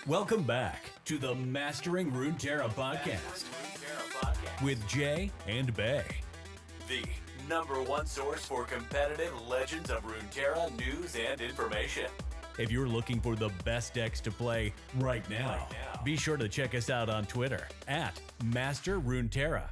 Welcome back to the Mastering Runeterra podcast with Jay and Bay, the #1 source for competitive Legends of Runeterra news and information. If you're looking for the best decks to play right now, be sure to check us out on Twitter at Master Runeterra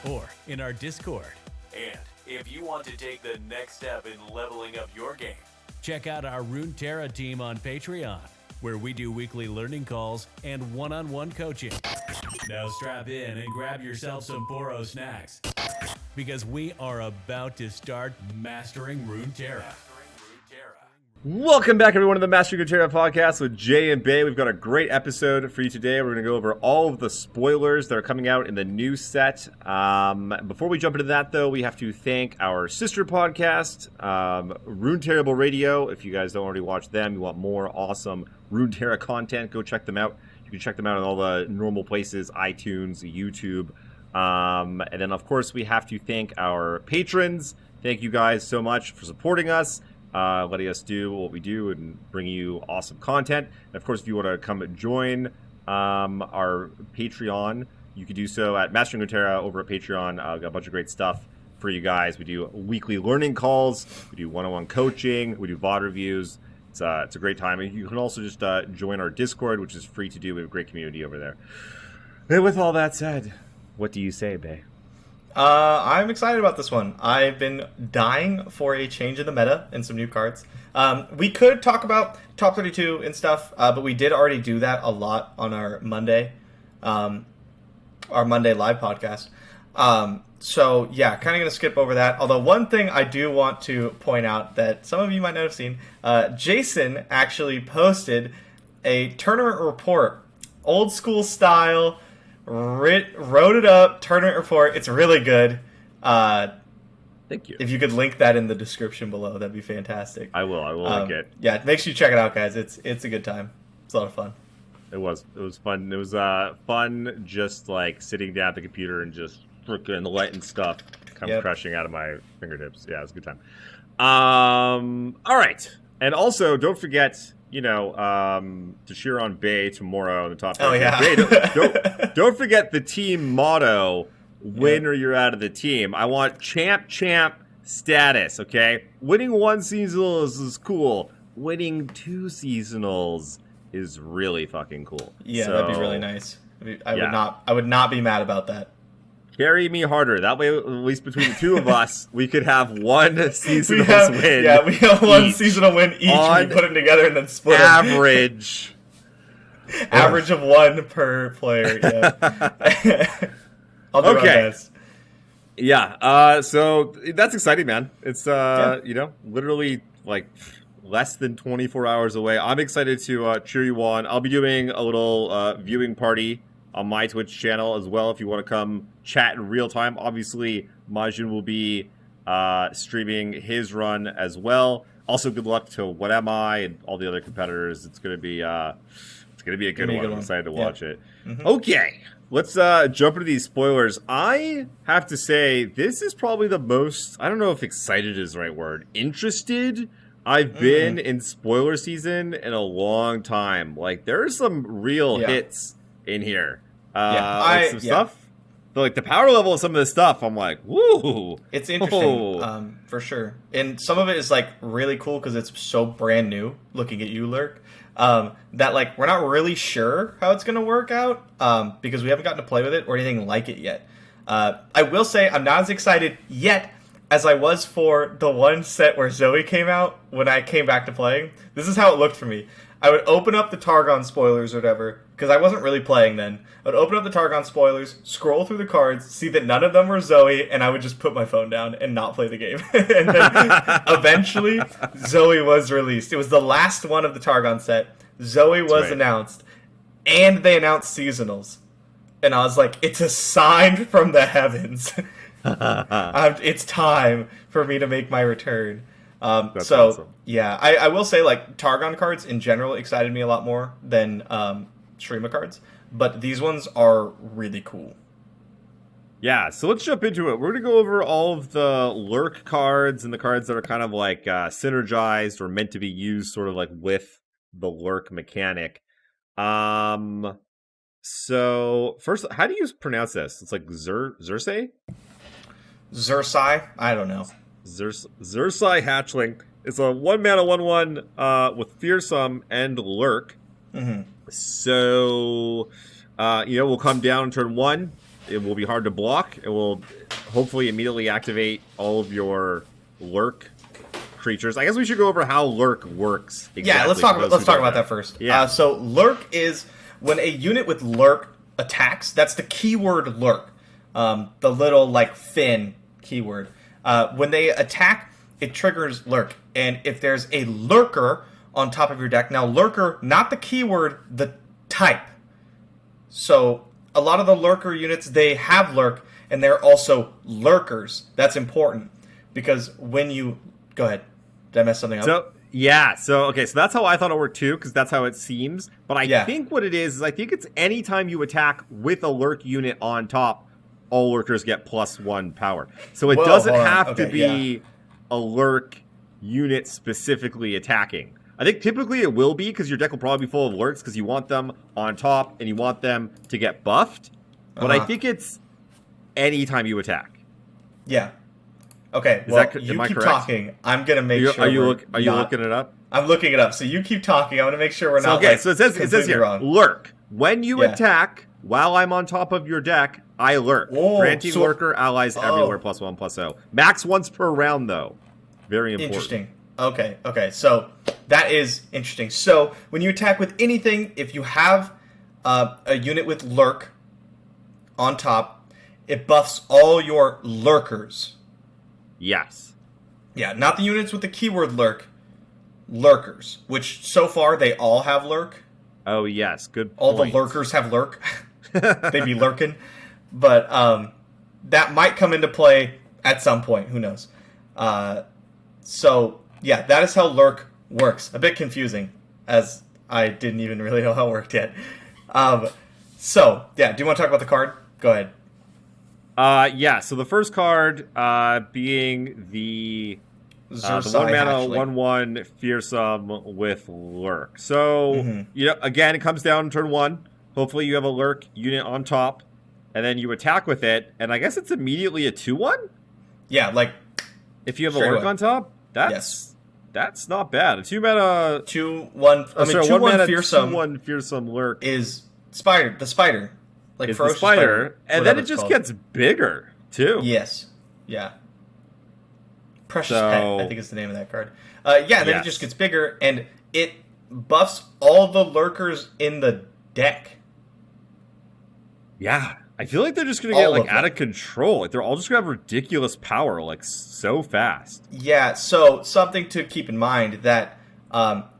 or in our Discord. And if you want to take the next step in leveling up your game, check out our Runeterra team on Patreon, where we do weekly learning calls and one-on-one coaching. Now strap in and grab yourself some Poro snacks, because we are about to start Mastering Runeterra. Welcome back, everyone, to the Mastering Runeterra podcast with Jay and Bay. We've got a great episode for you today. We're going to go over all of the spoilers that are coming out in the new set. Before we jump into that, though, we have to thank our sister podcast, Runeterra Radio. If you guys don't already watch them, you want more awesome Runeterra content, go check them out. You can check them out on all the normal places, iTunes, YouTube. And then, of course, we have to thank our patrons. Thank you guys so much for supporting us, letting us do what we do and bring you awesome content. And, of course, if you want to come join our Patreon, you can do so at Mastering Runeterra over at Patreon. Got a bunch of great stuff for you guys. We do weekly learning calls. We do one-on-one coaching. We do VOD reviews. It's a great time. And you can also just join our Discord, which is free to do. We have a great community over there. And with all that said, what do you say, Bay? I'm excited about this one. I've been dying for a change in the meta and some new cards. We could talk about top 32 and stuff, but we did already do that a lot on our Monday live podcast. So, yeah, kind of going to skip over that. Although one thing I do want to point out that some of you might not have seen, Jason actually posted a tournament report, old school style, wrote it up, tournament report. It's really good. Thank you. If you could link that in the description below, that'd be fantastic. I will link it. Yeah, make sure you check it out, guys. It's a good time. It's a lot of fun. It was fun. It was fun just like sitting down at the computer and just freaking letting stuff come crashing out of my fingertips. Yeah, it was a good time. All right. And also, don't forget, to cheer on Bay tomorrow in the top 10. Oh, yeah. Bay, don't forget the team motto, win or you're out of the team. I want champ status, okay? Winning one seasonal is cool. Winning two seasonals is really fucking cool. Yeah, so, that'd be really nice. I would not be mad about that. Carry me harder. That way, at least between the two of us, we could have one seasonal win. Yeah, we have one seasonal win each. We put them together and then split average. Average of one per player. Yeah. I'll do my best. Yeah. So that's exciting, man. It's literally like less than 24 hours away. I'm excited to cheer you on. I'll be doing a little viewing party on my Twitch channel as well if you want to come chat in real time. Obviously, Majin will be streaming his run as well. Also, good luck to What Am I and all the other competitors. It's gonna be a good one. I'm excited to watch it. Mm-hmm. Okay, let's jump into these spoilers. I have to say, this is probably the most, I don't know if excited is the right word, interested I've been in spoiler season in a long time. Like, there are some real hits in here. Stuff. But like the power level of some of this stuff, I'm like, woo! It's interesting, for sure. And some of it is like really cool because it's so brand new. Looking at you, Lurk, that like we're not really sure how it's gonna work out because we haven't gotten to play with it or anything like it yet. I will say I'm not as excited yet as I was for the one set where Zoe came out when I came back to playing. This is how it looked for me. I would open up the Targon spoilers or whatever, because I wasn't really playing then. I would open up the Targon spoilers, scroll through the cards, see that none of them were Zoe, and I would just put my phone down and not play the game. And then eventually, Zoe was released. It was the last one of the Targon set. Zoe was announced, and they announced seasonals. And I was like, it's a sign from the heavens. It's time for me to make my return. That's awesome. Yeah, I will say, like, Targon cards in general excited me a lot more than Shurima cards, but these ones are really cool. Yeah, so let's jump into it. We're going to go over all of the lurk cards and the cards that are kind of like synergized or meant to be used sort of like with the lurk mechanic. So first, how do you pronounce this? It's like Xerxes? Xerxai? I don't know. Xerxes Hatchling. It's a 1-mana 1/1 with Fearsome and Lurk. Mm-hmm. So, we'll come down on turn 1. It will be hard to block. It will hopefully immediately activate all of your Lurk creatures. I guess we should go over how Lurk works. Exactly, yeah, let's talk about that first. Yeah. So Lurk is when a unit with Lurk attacks. That's the keyword Lurk. The little like fin keyword. When they attack, it triggers Lurk. And if there's a Lurker on top of your deck, now Lurker, not the keyword, the type. So a lot of the Lurker units, they have Lurk, and they're also Lurkers. That's important because when you go ahead, did I mess something up? So that's how I thought it worked too, because that's how it seems. But I think what it is I think it's anytime you attack with a Lurk unit on top, all Lurkers get +1 power. So it doesn't have to be a Lurk unit specifically attacking. I think typically it will be, because your deck will probably be full of Lurks, because you want them on top and you want them to get buffed. But I think it's anytime you attack. Yeah. Okay, you keep talking. I'm going to make sure. Are you looking it up? I'm looking it up. So you keep talking. I want to make sure we're not. Okay, so it says here, wrong. Lurk. When you attack while I'm on top of your deck, I lurk. Granting Lurker allies everywhere +1/+0. Max once per round, though. Very important. Interesting. Okay. So that is interesting. So when you attack with anything, if you have a unit with Lurk on top, it buffs all your Lurkers. Yes. Yeah, not the units with the keyword Lurk. Lurkers, which so far they all have Lurk. Oh, yes. Good point. All the Lurkers have Lurk. They be lurking. But that might come into play at some point. Who knows? So, yeah, that is how Lurk works. A bit confusing, as I didn't even really know how it worked yet. So, yeah, do you want to talk about the card? Go ahead. So the first card being the 1-mana 1/1 Fearsome with Lurk. So, again, it comes down turn 1. Hopefully you have a Lurk unit on top, and then you attack with it, and I guess it's immediately a 2/1? Yeah, like... If you have a Lurk on top, that's not bad. A 2-mana... 2/1... I mean, 2/1 Fearsome... 2/1 Fearsome Lurk... is the spider. Like the spider. And then it just gets bigger, too. Yes. Yeah. Precious Pet, I think is the name of that card. Then it just gets bigger, and it buffs all the Lurkers in the deck. Yeah. I feel like they're just going to get, out of control. Like, they're all just going to have ridiculous power, so fast. Yeah, so something to keep in mind that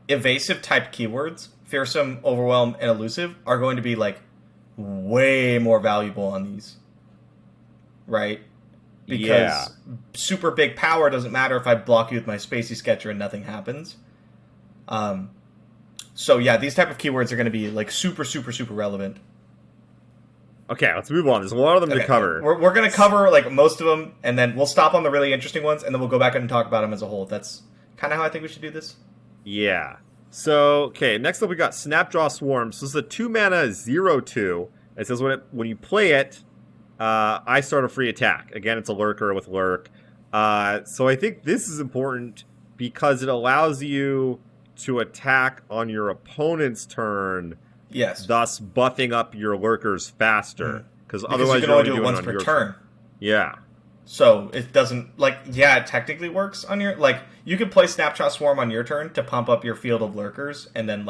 evasive-type keywords, Fearsome, Overwhelm, and Elusive, are going to be, way more valuable on these. Right? Because super big power doesn't matter if I block you with my Spacey Sketcher and nothing happens. So yeah, these type of keywords are going to be super, super, super relevant. Okay, let's move on. There's a lot of them to cover. We're going to cover most of them, and then we'll stop on the really interesting ones, and then we'll go back and talk about them as a whole. That's kind of how I think we should do this. Yeah. So, next up we got Snapjaw Swarm. So this is a 2-mana 0/2. It says when you play it, I start a free attack. Again, it's a Lurker with Lurk. So I think this is important because it allows you to attack on your opponent's turn. Yes. Thus buffing up your Lurkers faster. Because otherwise you can only do it once per turn. Yeah. So it doesn't, it technically works on your, you could play Snapshot Swarm on your turn to pump up your field of Lurkers and then,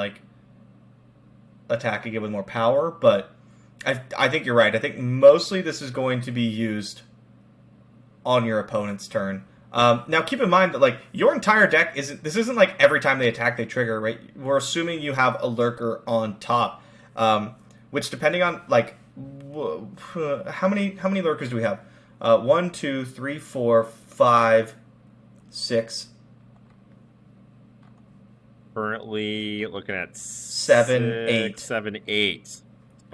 attack again with more power, but I think you're right. I think mostly this is going to be used on your opponent's turn. Now, keep in mind that, your entire deck isn't every time they attack, they trigger, right? We're assuming you have a Lurker on top, which depending on, how many Lurkers do we have? 1, 2, 3, 4, 5, 6. Currently looking at 7, 8. 7, 8.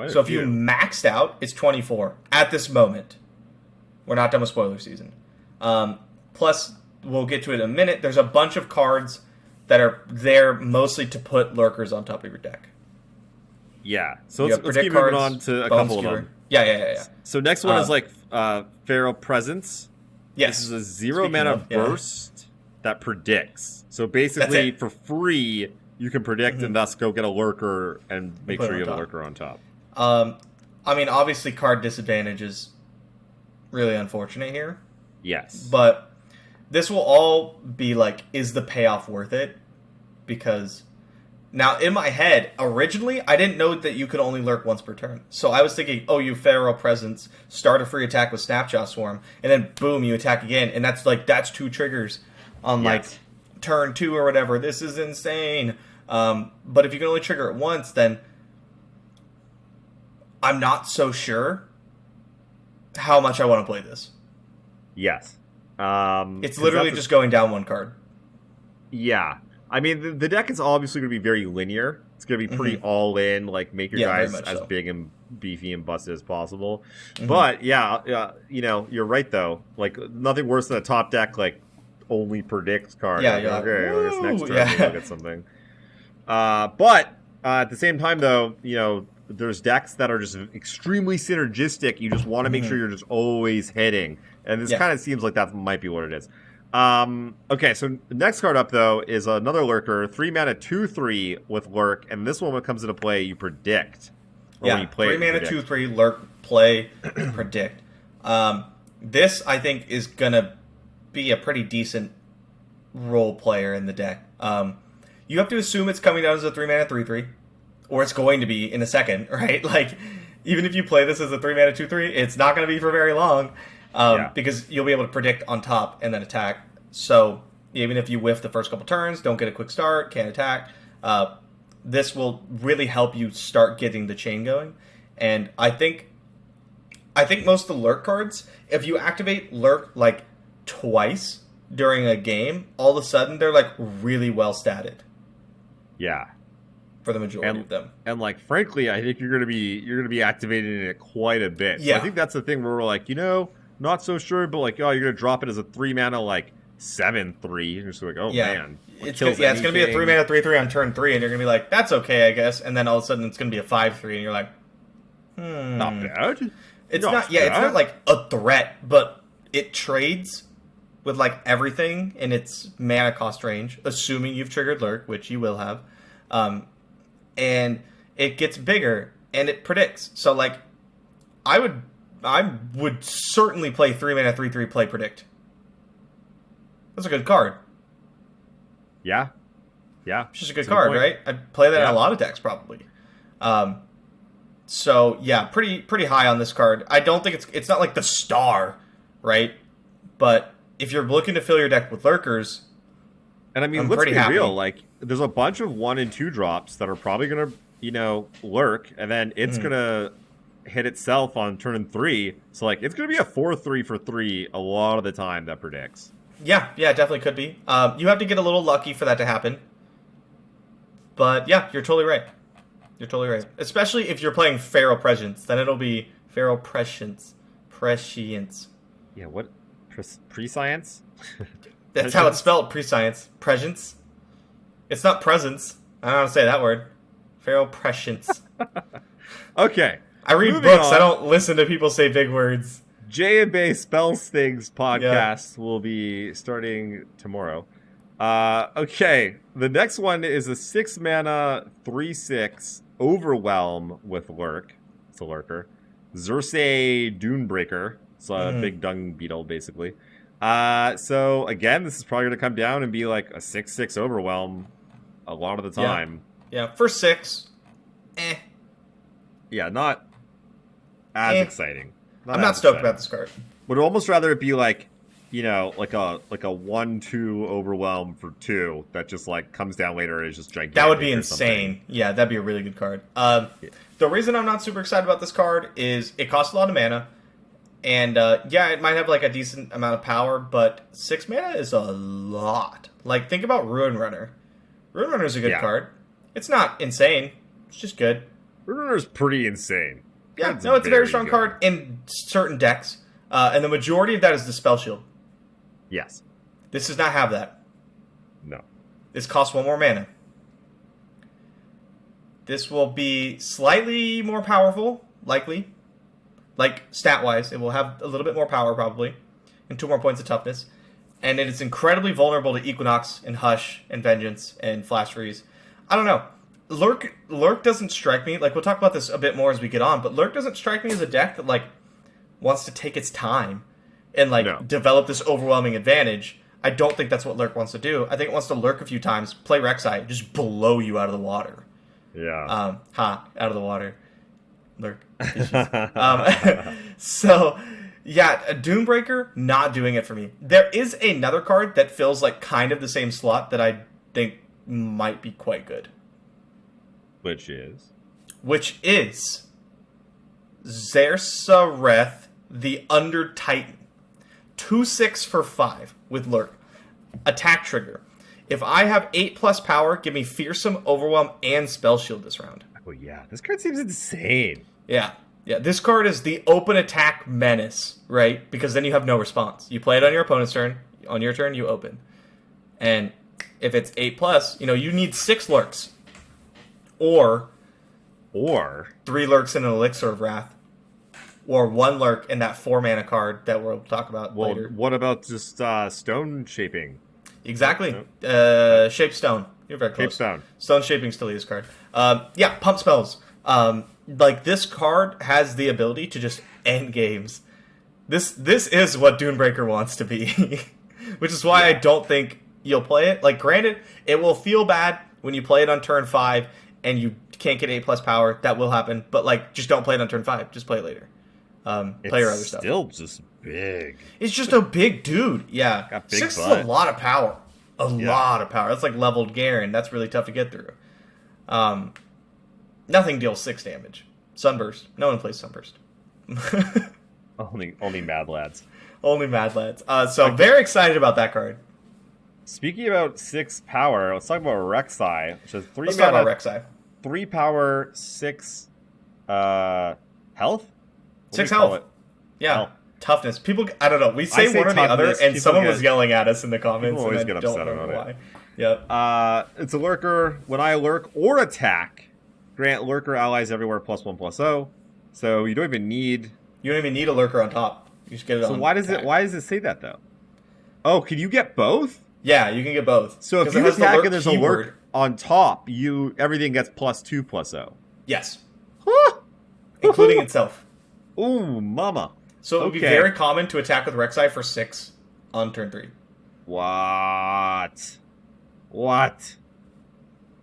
So if you maxed out, it's 24 at this moment. We're not done with spoiler season. Plus, we'll get to it in a minute. There's a bunch of cards that are there mostly to put lurkers on top of your deck. Yeah. So You let's have keep predict moving cards, on to a Bone couple Skewer. of them. Yeah. So next one is like Feral Presence. Yes. This is a 0 Speaking mana of, yeah. burst that predicts. So basically, for free, you can predict and thus go get a lurker and make put sure it you on have a top. lurker on top. I mean, obviously, card disadvantage is really unfortunate here, Yes. but this will all be like, is the payoff worth it? Because now, in my head, originally, I didn't know that you could only lurk once per turn. So I was thinking, oh, you Feral Presence, start a free attack with Snapshot Swarm, and then boom, you attack again, and that's 2 triggers on like turn 2 or whatever. This is insane. But if you can only trigger it once, then I'm not so sure how much I want to play this. Yes. It's literally just going down 1 card. Yeah. I mean, the deck is obviously going to be very linear. It's going to be pretty all in, like make your guys as big and beefy and busted as possible. But yeah, you're right though. Like nothing worse than a top deck like only predicts card. Yeah, okay, I guess next turn yeah. we'll get something. But at the same time though, there's decks that are just extremely synergistic. You just want to make sure you're just always hitting, and this kind of seems like that might be what it is. Okay, so the next card up, though, is another lurker, 3 mana, 2/3 with lurk, and this one, when it comes into play, you predict. Or when you play 3 mana, 2/3, lurk, play, predict. This, I think, is going to be a pretty decent role player in the deck. You have to assume it's coming down as a 3 mana, 3/3, or it's going to be in a second, right? Like, even if you play this as a 3 mana, 2/3, it's not going to be for very long. Because you'll be able to predict on top and then attack. So even if you whiff the first couple turns, don't get a quick start, can't attack, this will really help you start getting the chain going. And I think most of the lurk cards, if you activate lurk like twice during a game, all of a sudden they're like really well statted. Yeah. For the majority of them. And like frankly, I think you're gonna be activating it quite a bit. So I think that's the thing where we're like, not so sure, but like, you're gonna drop it as a 3 mana like 7/3. You're just like, man, it's gonna be a 3 mana 3/3 on turn 3, and you're gonna be like, that's okay, I guess. And then all of a sudden it's gonna be a 5/3, and you're like, not bad. It's not like a threat, but it trades with like everything in its mana cost range, assuming you've triggered lurk, which you will have, and it gets bigger and it predicts. So like, I would certainly play 3 mana 3/3 play predict. That's a good card. Yeah. It's just a good card, right? I'd play that in a lot of decks probably. So yeah, pretty high on this card. I don't think it's not like the star, right? But if you're looking to fill your deck with lurkers, and I mean, let's be real, like there's a bunch of 1 and 2 drops that are probably gonna, lurk, and then it's gonna hit itself on turn 3. So like it's gonna be a 4/3 for 3 a lot of the time that predicts. Yeah, it definitely could be. You have to get a little lucky for that to happen. But yeah, you're totally right. Especially if you're playing Feral Prescience, then it'll be Feral Prescience. Yeah, what? Prescience? That's how it's spelled, Prescience. Prescience. It's not presence. I don't know how to say that word. Feral Prescience. Okay. I read books. I don't listen to people say big words. Jay and Bay Spells Things podcast will be starting tomorrow. Okay. The next one is a 6 mana 3/6 Overwhelm with lurk. It's a lurker. Xerxes Dunebreaker. It's a big dung beetle, basically. So again, this is probably going to come down and be like a 6/6 Overwhelm a lot of the time. Yeah, for 6, Yeah, not as exciting. I'm not stoked about this card. Would almost rather it be like, like a 1/2 Overwhelm for 2 that just like comes down later and is just gigantic. That would be insane. Yeah, that'd be a really good card. The reason I'm not super excited about this card is it costs a lot of mana, and it might have like a decent amount of power, but 6 mana is a lot. Like think about Ruin Runner. Ruin Runner is a good card. It's not insane. It's just good. Ruin Runner is pretty insane. Yeah, it's a very strong card in certain decks, and the majority of that is the Spell Shield. Yes. This does not have that. No. This costs 1 more mana. This will be slightly more powerful, likely. Like, stat-wise, it will have a little bit more power, probably. And 2 more points of toughness. And it is incredibly vulnerable to Equinox and Hush and Vengeance and Flash Freeze. I don't know. Lurk doesn't strike me. Like, we'll talk about this a bit more as we get on, but Lurk doesn't strike me as a deck that, like, wants to take its time and, like, develop this overwhelming advantage. I don't think that's what Lurk wants to do. I think it wants to lurk a few times, play Rek'Sai, just blow you out of the water. Yeah. Out of the water. Lurk. So, yeah, a Doombreaker, not doing it for me. There is another card that fills, like, kind of the same slot that I think might be quite good. Which is? Zersareth, the Under Titan. 2/6 for 5 with Lurk. Attack trigger. If I have 8+ power, give me Fearsome, Overwhelm, and Spell Shield this round. Oh yeah, this card seems insane. Yeah, this card is the open attack menace, right? Because then you have no response. You play it on your opponent's turn. On your turn, you open. And if it's 8+, you need 6 Lurks. Or 3 Lurks and an Elixir of Wrath. Or 1 Lurk in that 4 mana card that we'll talk about later. What about just Stone Shaping? Exactly. Shape Stone. You're very close. Shape Stone. Stone Shaping's still this card. Pump spells. Like, this card has the ability to just end games. This is what Doombreaker wants to be. Which is why I don't think you'll play it. Like, granted, it will feel bad when you play it on turn 5 and you can't get 8+ power. That will happen. But, like, just don't play it on turn 5. Just play it later. Play your other stuff. It's still just big. It's just a big dude. Yeah. Got big 6 butt. is a lot of power. A lot of power. That's like leveled Garen. That's really tough to get through. Nothing deals 6 damage. Sunburst. No one plays Sunburst. Only Mad Lads. Only Mad Lads. Very excited about that card. Speaking about 6 power, let's talk about Rek'Sai, which is 3 Let's mana, talk about Rek'Sai. 3 power, 6 health? 6 health. Yeah. Health. Toughness. People, I don't know. We say one or the other, and someone was yelling at us in the comments. People always and I get don't upset know about why. it. Yep. It's a lurker. When I lurk or attack, grant lurker allies everywhere +1/+0. So you don't even need a lurker on top. You just get it on. So why does it say that though? Oh, can you get both? Yeah, you can get both. So if you attack and there's a lurk on top, everything gets +2/+0. Yes. Including itself. Ooh, mama. So it would be very common to attack with Rek'Sai for 6 on turn 3. What?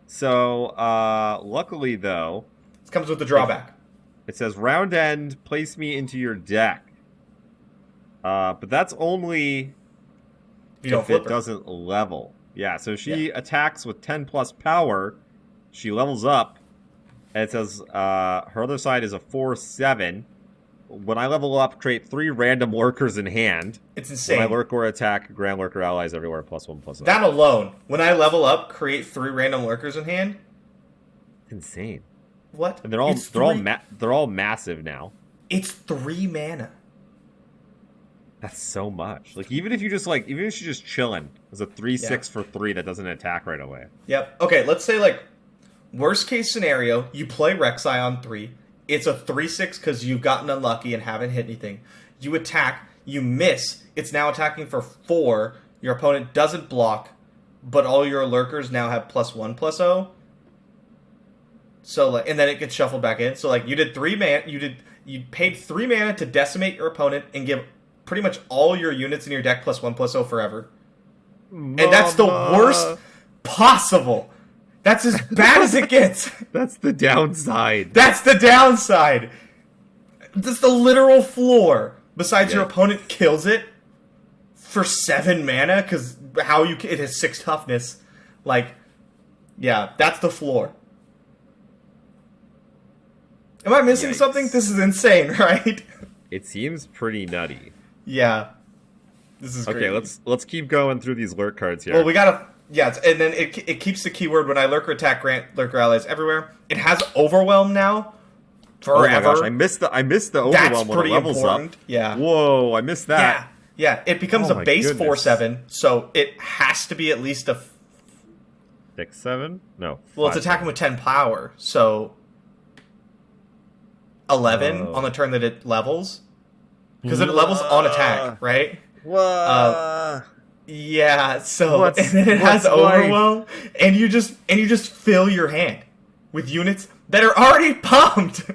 So, luckily though, This comes with the drawback. It says round end, place me into your deck. But that's only if it doesn't level. Yeah, so she attacks with 10+ power. She levels up. And it says her other side is a 4/7. When I level up, create 3 random lurkers in hand. It's insane. When I lurk or attack, grant lurker allies everywhere +1/+0. That alone, when I level up, create 3 random lurkers in hand. Insane. What? And they're all massive now. It's 3 mana. That's so much. Like even if she's just chilling, there's a 3/6 for 3 that doesn't attack right away. Yep. Okay, let's say like worst case scenario, you play Rek'Sai on 3. It's a 3/6 because you've gotten unlucky and haven't hit anything. You attack, you miss. It's now attacking for 4. Your opponent doesn't block, but all your lurkers now have +1/+0. So like, and then it gets shuffled back in. So like, you did 3 mana. You paid 3 mana to decimate your opponent and give pretty much all your units in your deck +1/+0 forever. Mama. And that's the worst possible. That's as bad as it gets. That's the downside. That's the downside. That's the literal floor. Besides, your opponent kills it for 7 mana because it has 6 toughness. Like, yeah, that's the floor. Am I missing something? This is insane, right? It seems pretty nutty. Yeah, this is okay. crazy. Let's keep going through these lurk cards here. Well, we gotta. Yeah, and then it keeps the keyword when I lurker attack, grant lurker allies everywhere. It has overwhelm now. Forever. Oh my gosh, I missed the overwhelm. That's when pretty it levels important. up. Yeah. Whoa, I missed that. Yeah. It becomes Oh a my base goodness. 4/7, so it has to be at least 6, 7? No. Well, it's 5, attacking 7. with 10 power, so 11 on the turn that it levels. Because it levels on attack, right? What? Yeah, so What's- and then it has what's life? overwhelm, and you just fill your hand with units that are already pumped.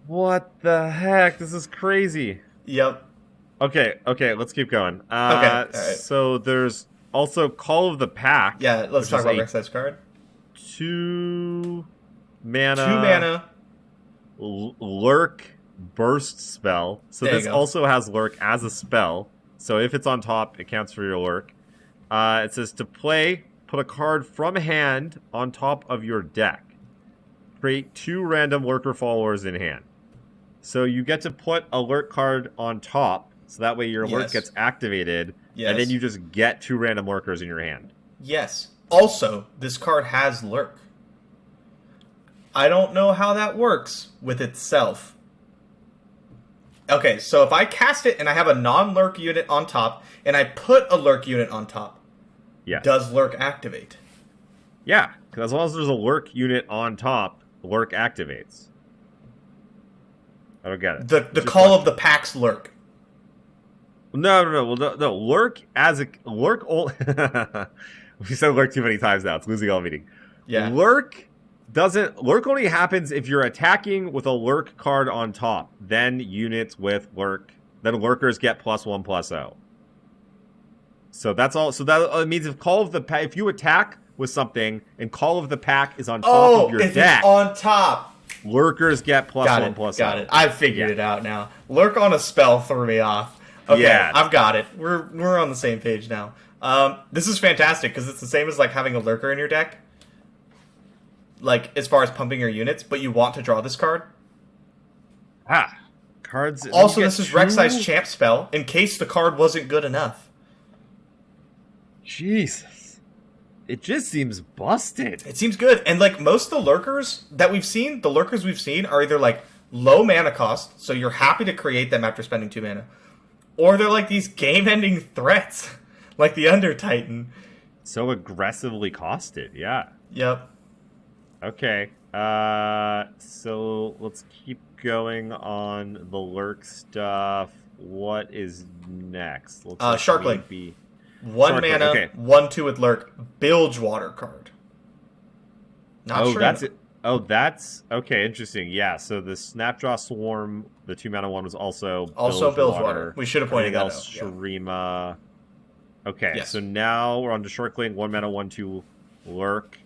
What the heck? This is crazy. Yep. Okay, let's keep going. All right. So there's also Call of the Pack. Yeah, let's which talk is about a Rek'Sai's card. 2 mana. 2 mana. Lurk burst spell. So There you this go. also has Lurk as a spell. So if it's on top, it counts for your Lurk. It says to play, put a card from hand on top of your deck. Create 2 random Lurker followers in hand. So you get to put a Lurk card on top, so that way your Lurk Yes. gets activated, Yes. and then you just get 2 random Lurkers in your hand. Yes. Also, this card has Lurk. I don't know how that works with itself. Okay, so if I cast it and I have a non-Lurk unit on top, and I put a Lurk unit on top, Yeah. does Lurk activate? Yeah, because as long as there's a Lurk unit on top, Lurk activates. I don't get it. The What's your Call question? of the Pack's Lurk. No. Well, no. Lurk as a Lurk. We said Lurk too many times now. It's losing all meaning. Yeah. Lurk only happens if you're attacking with a Lurk card on top. Then units with Lurk. Then Lurkers get +1/+0. So that's all. So that means if Call of the Pack, if you attack with something and Call of the Pack is on top of your if deck, it's on top. Lurkers get Got it. +1/+0. Got it. I figured Yeah. it out now. Lurk on a spell threw me off. Okay, Yeah. I've got it. We're on the same page now. This is fantastic because it's the same as like having a Lurker in your deck. Like as far as pumping your units, but you want to draw this card. Cards. Also, you this get is Rek'Sai's two- champ spell in case the card wasn't good enough. Jesus. It just seems busted. It seems good, and like most of the lurkers that we've seen, the lurkers we've seen are either like low mana cost, so you're happy to create them after spending 2 mana, or they're like these game-ending threats, like the Under Titan. So aggressively costed, yeah. Yep. Okay. So let's keep going on the lurk stuff. What is next? Looks like Sharkling. maybe- 1 Sharkling, mana, okay. 1/2 with lurk, Bilgewater card. Not Oh, sure. that's it. Oh, that's okay. Interesting. Yeah. So the Snapdraw Swarm, the 2 mana one, was also Bilgewater. We should have pointed Everything that else, out. Yeah. Shurima. Okay. Yes. So now we're on to Sharkling. 1 mana, 1/2 lurk,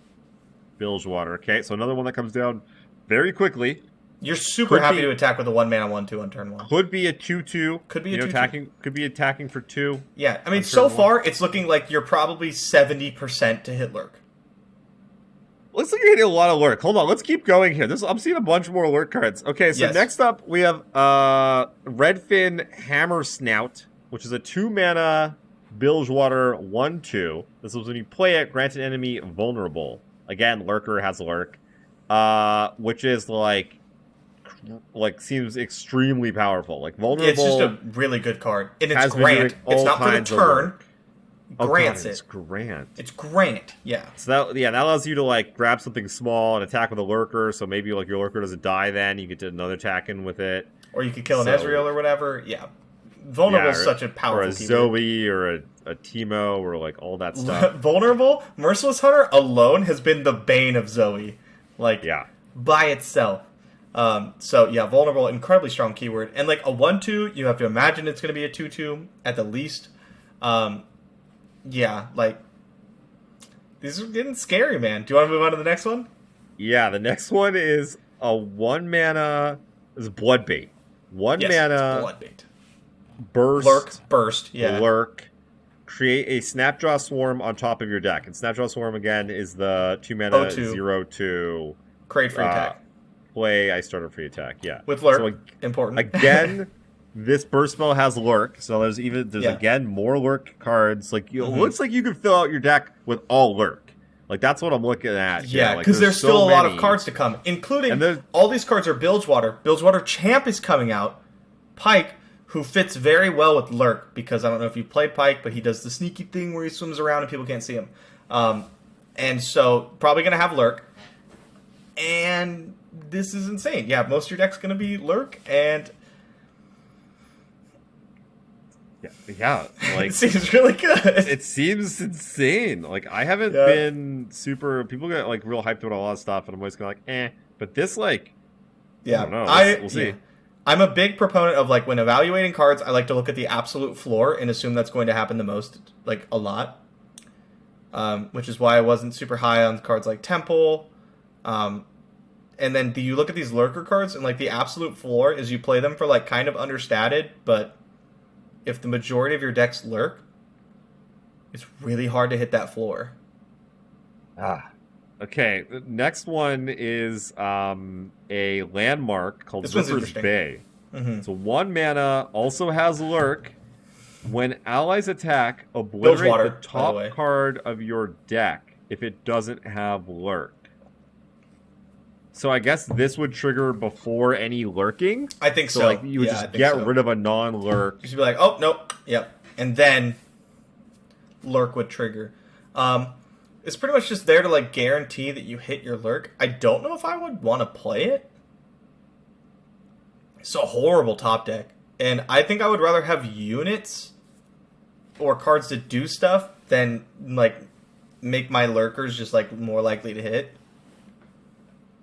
Bilgewater. Okay. So another one that comes down very quickly. You're super Could happy be- to attack with a 1 mana, 1/2 on turn 1. Could be a 2/2. Could be a you know, 2/2. attacking. Could be attacking for 2. Yeah, I mean, on so turn far it's looking like you're probably 70% to hit lurk. Looks like you're hitting a lot of lurk. Hold on, let's keep going here. I'm seeing a bunch more lurk cards. Okay, so Yes. next up we have Redfin Hammer Snout, which is a 2 mana Bilgewater 1/2. This is when you play it, grant an enemy vulnerable. Again, lurker has lurk, which is like seems extremely powerful. Like vulnerable. It's just a really good card. And it's has been grant. doing It's all not for the kinds of turn. work. Oh, Grants God, it's it. grant. It's grant, yeah. So that allows you to like grab something small and attack with a lurker. So maybe like your lurker doesn't die, then you get to another attack in with it. Or you could kill an So- Ezreal or whatever. Yeah. Vulnerable is Yeah, such a or powerful a keyword. Zoe or a Teemo or like all that stuff. Vulnerable, Merciless Hunter alone has been the bane of Zoe. Like, Yeah. by itself. So yeah, vulnerable, incredibly strong keyword. And like a 1/2, you have to imagine it's going to be a 2/2 at the least. Yeah, like these are getting scary, man. Do you want to move on to the next one? Yeah, the next one is a 1 mana is Bloodbait. 1 Yes, mana Bloodbait. burst Lurk, burst, yeah. lurk. Create a Snapdraw Swarm on top of your deck. And Snapdraw Swarm again is the 2 mana 0/2. 0/2. Create free attack. Play I start a free attack. Yeah. With lurk, So important. again, this burst spell has lurk, so there's Yeah. again more lurk cards. Like it Mhm. looks like you could fill out your deck with all lurk. Like that's what I'm looking at. here. Yeah, Like, because there's so still a lot of many. cards to come, including And there's- all these cards are Bilgewater. Bilgewater Champ is coming out. Pike, who fits very well with Lurk, because I don't know if you play Pike, but he does the sneaky thing where he swims around and people can't see him. And so probably going to have Lurk. And this is insane. Yeah, most of your deck's going to be Lurk, and yeah, like it seems really good. It seems insane. Like I haven't been super. People get like real hyped about a lot of stuff, and I'm always kind of like, eh. But this, like, yeah, I don't know. We'll see. Yeah. I'm a big proponent of like when evaluating cards, I like to look at the absolute floor and assume that's going to happen the most, like a lot. Which is why I wasn't super high on cards like Temple. And then you look at these lurker cards, and like the absolute floor is you play them for like kind of understated, but if the majority of your decks lurk, it's really hard to hit that floor. Okay, the next one is a landmark called Ripper's Bay. Mm-hmm. So 1 mana, also has lurk. When allies attack, obliterate the top card of your deck if it doesn't have lurk. So I guess this would trigger before any lurking? I think so. Like you would just get rid of a non-lurk. Just be like, oh, nope, yep. And then lurk would trigger. It's pretty much just there to like guarantee that you hit your lurk. I don't know if I would want to play it. It's a horrible top deck. And I think I would rather have units or cards that do stuff than like make my lurkers just like more likely to hit.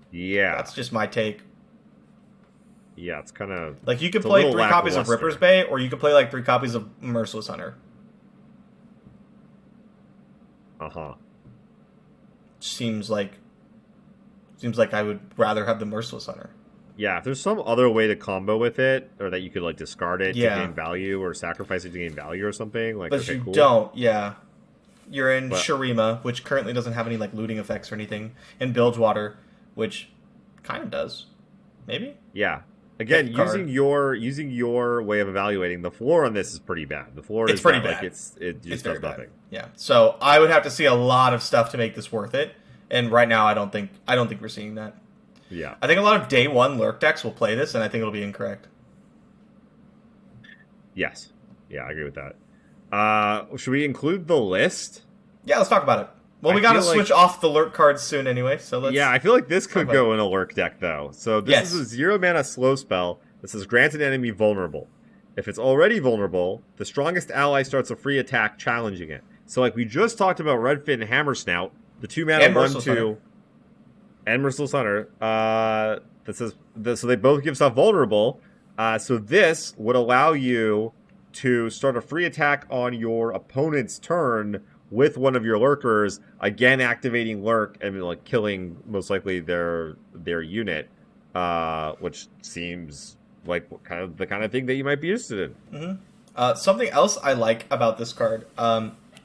Yeah. That's just my take. Yeah, it's kind of... Like, you could play 3 copies of Ripper's Bay, or you could play, like, 3 copies of Merciless Hunter. Uh-huh. Seems like I would rather have the Merciless Hunter. Yeah, if there's some other way to combo with it, or that you could, like, discard it to gain value, or sacrifice it to gain value or something, like, but okay, cool. Don't, yeah. You're in Shurima, which currently doesn't have any, like, looting effects or anything, and Bilgewater, which kind of does. Maybe? Yeah. Again, using your way of evaluating, the floor on this is pretty bad. The floor is pretty bad. Like it just does nothing. Bad. Yeah. So I would have to see a lot of stuff to make this worth it. And right now I don't think we're seeing that. Yeah. I think a lot of day one lurk decks will play this, and I think it'll be incorrect. Yes. Yeah, I agree with that. Should we include the list? Yeah, let's talk about it. Well, we got to switch off the lurk cards soon anyway, so let's... Yeah, I feel like this could go in a lurk deck, though. So this is a 0 mana slow spell that says grant an enemy vulnerable. If it's already vulnerable, the strongest ally starts a free attack challenging it. So like we just talked about Redfin Hammersnout, the 2 mana 1/2, and Merciless Hunter, that says so they both give stuff vulnerable. So this would allow you to start a free attack on your opponent's turn with one of your lurkers, again activating lurk and like killing most likely their unit, which seems like the kind of thing that you might be interested in. Mm-hmm. Something else I like about this card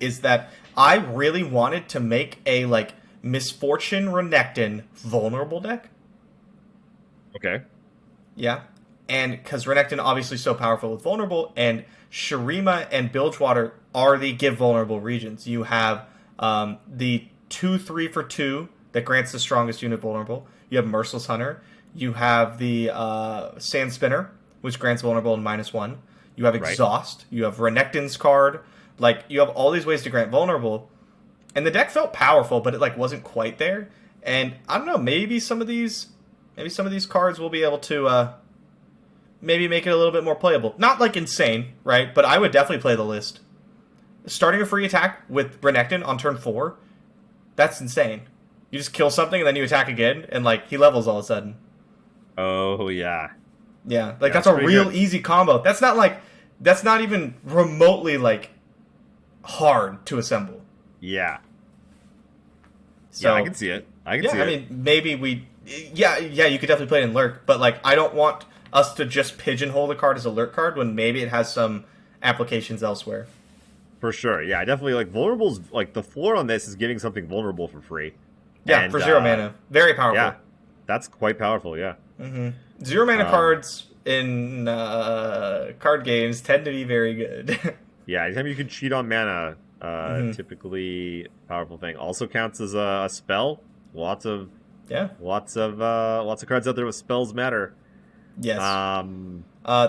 is that I really wanted to make a like Misfortune Renekton vulnerable deck. Okay. Yeah, and because Renekton obviously so powerful with vulnerable, and Shurima and Bilgewater are the give vulnerable regions. You have the 2/3 for 2 that grants the strongest unit vulnerable. You have Merciless Hunter. You have the Sand Spinner, which grants vulnerable and -1. You have Exhaust. You have Renekton's card. Like, you have all these ways to grant vulnerable. And the deck felt powerful, but it like wasn't quite there. And I don't know, maybe some of these cards will be able to maybe make it a little bit more playable. Not like insane, right? But I would definitely play the list. Starting a free attack with Renekton on turn 4, that's insane. You just kill something and then you attack again, and like he levels all of a sudden. Oh yeah. Yeah, like that's a real easy combo. That's not even remotely like hard to assemble. Yeah. So, yeah, I can see it. I mean, maybe you could definitely play it in lurk, but like I don't want us to just pigeonhole the card as a lurk card when maybe it has some applications elsewhere. For sure, yeah, definitely. Like vulnerables, like the floor on this is giving something vulnerable for free. Yeah, for 0 mana, very powerful. Yeah, that's quite powerful. Yeah. Mm-hmm. 0 mana cards in card games tend to be very good. Yeah, anytime you can cheat on mana, typically powerful thing. Also counts as a spell. Lots of cards out there with spells matter. Yes.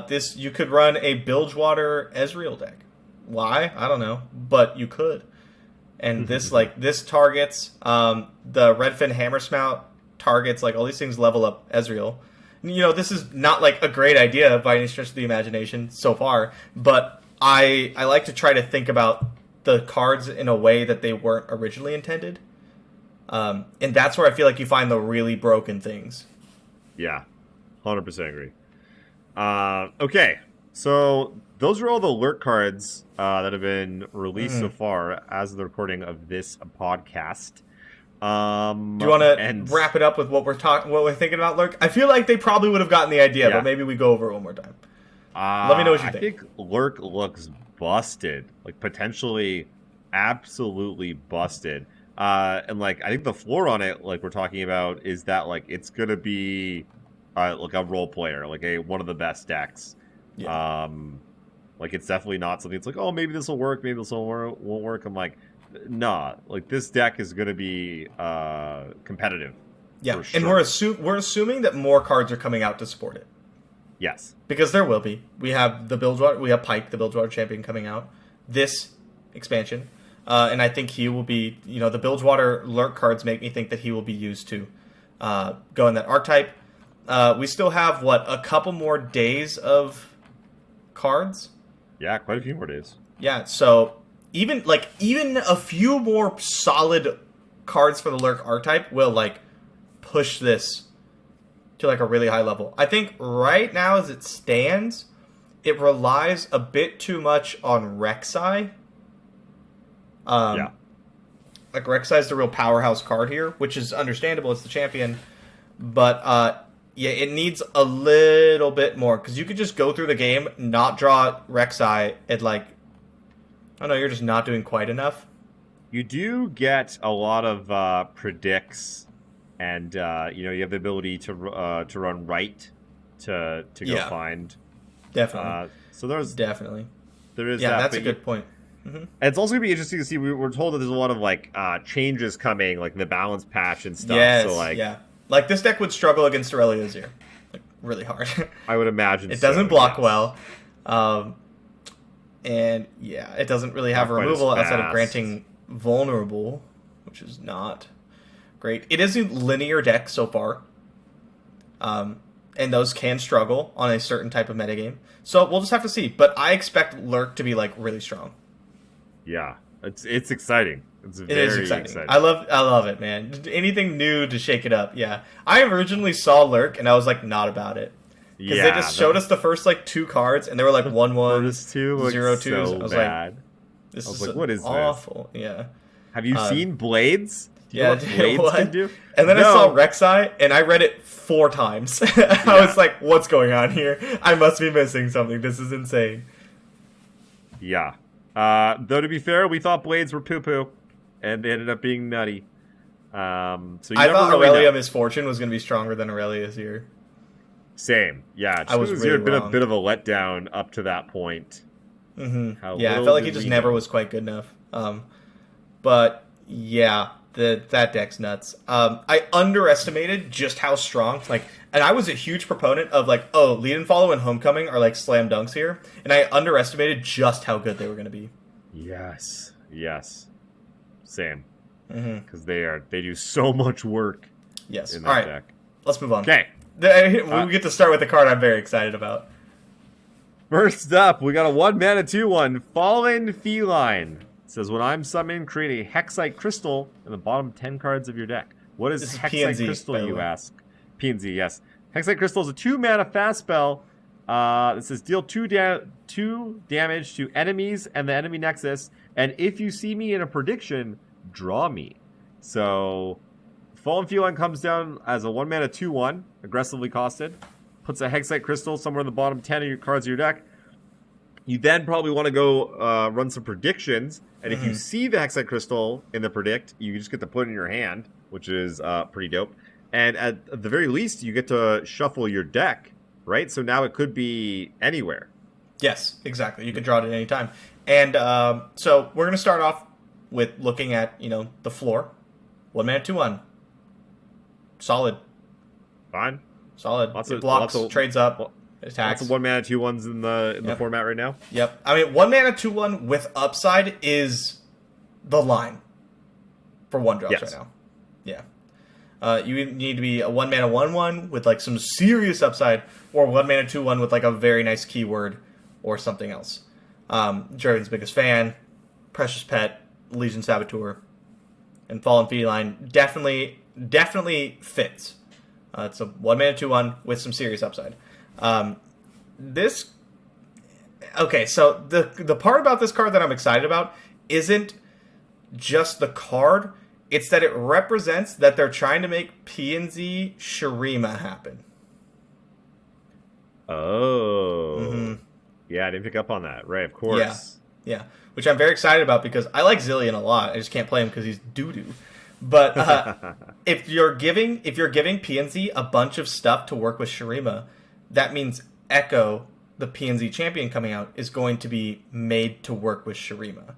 This you could run a Bilgewater Ezreal deck. Why? I don't know, but you could. and this targets the Redfin Hammersmouth targets, like all these things level up Ezreal. This is not like a great idea by any stretch of the imagination so far, but I like to try to think about the cards in a way that they weren't originally intended. And that's where I feel like you find the really broken things. Yeah, 100% agree. Okay, so those are all the lurk cards that have been released so far as of the recording of this podcast. Do you want to wrap it up with what we're thinking about lurk? I feel like they probably would have gotten the idea, but maybe we go over it one more time. Let me know what you think. I think lurk looks busted, like potentially absolutely busted. And like I think the floor on it, like we're talking about, is that like it's gonna be like a role player, like one of the best decks. Yeah. Like it's definitely not something. It's like, oh, maybe this will work, maybe this won't work. I'm like, nah, like this deck is going to be competitive. Yeah, for sure. And we're assuming that more cards are coming out to support it. Yes, because there will be. We have we have Pike, the Bilgewater champion, coming out this expansion, and I think he will be. The Bilgewater lurk cards make me think that he will be used to go in that archetype. We still have a couple more days of cards. Yeah, quite a few more days. Yeah, so even a few more solid cards for the lurk archetype will push this to a really high level. I think right now as it stands, it relies a bit too much on Rek'Sai. Yeah. Rek'Sai is the real powerhouse card here, which is understandable. It's the champion, but yeah, it needs a little bit more, because you could just go through the game, not draw Rek'Sai, and I don't know, you're just not doing quite enough. You do get a lot of predicts, and you have the ability to run right to go find. Definitely. So there is there is that's a good point. Mm-hmm. And it's also gonna be interesting to see. We're told that there's a lot of changes coming, like in the balance patch and stuff. Yes, so yeah. This deck would struggle against Aurelia Azir, really hard. I would imagine it doesn't block well, and yeah, it doesn't really have removal outside of granting vulnerable, which is not great. It is a linear deck so far, and those can struggle on a certain type of metagame. So we'll just have to see. But I expect Lurk to be really strong. Yeah, it's exciting. It is exciting. I love it, man. Anything new to shake it up. Yeah, I originally saw Lurk and I was not about it, because they just showed us the first 2 cards and they were 1/1, 0/2s. So I was bad. This is what is awful. This? Yeah. Have you seen Blades? Yeah, Blades can do. And then I saw Rek'Sai and I read it 4 times. I was like, what's going on here? I must be missing something. This is insane. Yeah. Though to be fair, we thought Blades were poo-poo, and they ended up being nutty. So I thought Aurelia Misfortune was going to be stronger than Aurelia Azir. Same. Yeah. I was really been a bit of a letdown up to that point. Mm-hmm. Yeah, I felt like he just never was quite good enough. But yeah, that deck's nuts. I underestimated just how strong. And I was a huge proponent of lead and follow and homecoming are slam dunks here, and I underestimated just how good they were going to be. Yes. Same. Because they do so much work. Yes. In that deck. Let's move on. Okay. We get to start with the card I'm very excited about. First up, we got a 1-mana 2/1 Fallen Feline. It says, when I'm summoned, create a Hexite Crystal in the bottom 10 cards of your deck. What is Hexite PNZ, Crystal, you ask? PNZ, yes. Hexite Crystal is a 2-mana fast spell. It says, deal 2 damage to enemies and the enemy nexus, and if you see me in a prediction, draw me. So, Fallen Feline comes down as a 1-mana 2/1, aggressively costed. Puts a Hexite Crystal somewhere in the bottom 10 of your cards of your deck. You then probably want to go run some predictions, and if you see the Hexite Crystal in the predict, you just get to put it in your hand, which is pretty dope. And at the very least, you get to shuffle your deck, right? So now it could be anywhere. Yes, exactly. You can draw it at any time. And so we're going to start off with looking at, the floor. 1-mana 2/1. Solid. Fine. Solid. Blocks, trades up, attacks. Lots of 1-mana 2/1s in the format right now. Yep. I mean, 1-mana 2/1 with upside is the line. for 1-drops Yes. right now. Yeah. You need to be a 1-mana 1/1 with like some serious upside, or 1-mana 2/1 with like a very nice keyword or something else. Jordan's biggest fan, Precious Pet, Legion Saboteur, and Fallen Feline definitely fits. It's a 1-mana 2/1 with some serious upside. So the part about this card that I'm excited about isn't just the card, it's that it represents that they're trying to make PNZ Shurima happen. Oh. Yeah, I didn't pick up on that. Right, of course. Yeah. Which I'm very excited about because I like Zillion a lot. I just can't play him because he's doo-doo. But if you're giving PNZ a bunch of stuff to work with Shurima, that means Echo, the PNZ champion coming out, is going to be made to work with Shurima.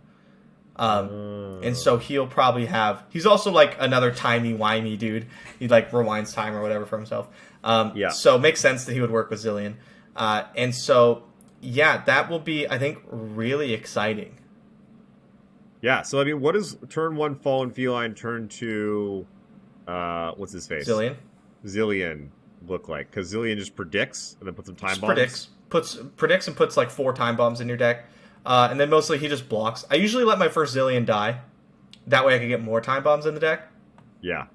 And so he'll probably he's also like another timey-wimey dude. He like rewinds time or whatever for himself. So it makes sense that he would work with Zillion. And so, yeah, that will be, I think, really exciting. Yeah, so I mean, what does turn 1 Fallen Feline, turn 2, what's his face? Zillion look like? Because Zillion just predicts and then puts some time bombs? Predicts and puts like 4 time bombs in your deck. And then mostly he just blocks. I usually let my first Zillion die. That way I can get more time bombs in the deck. Yeah.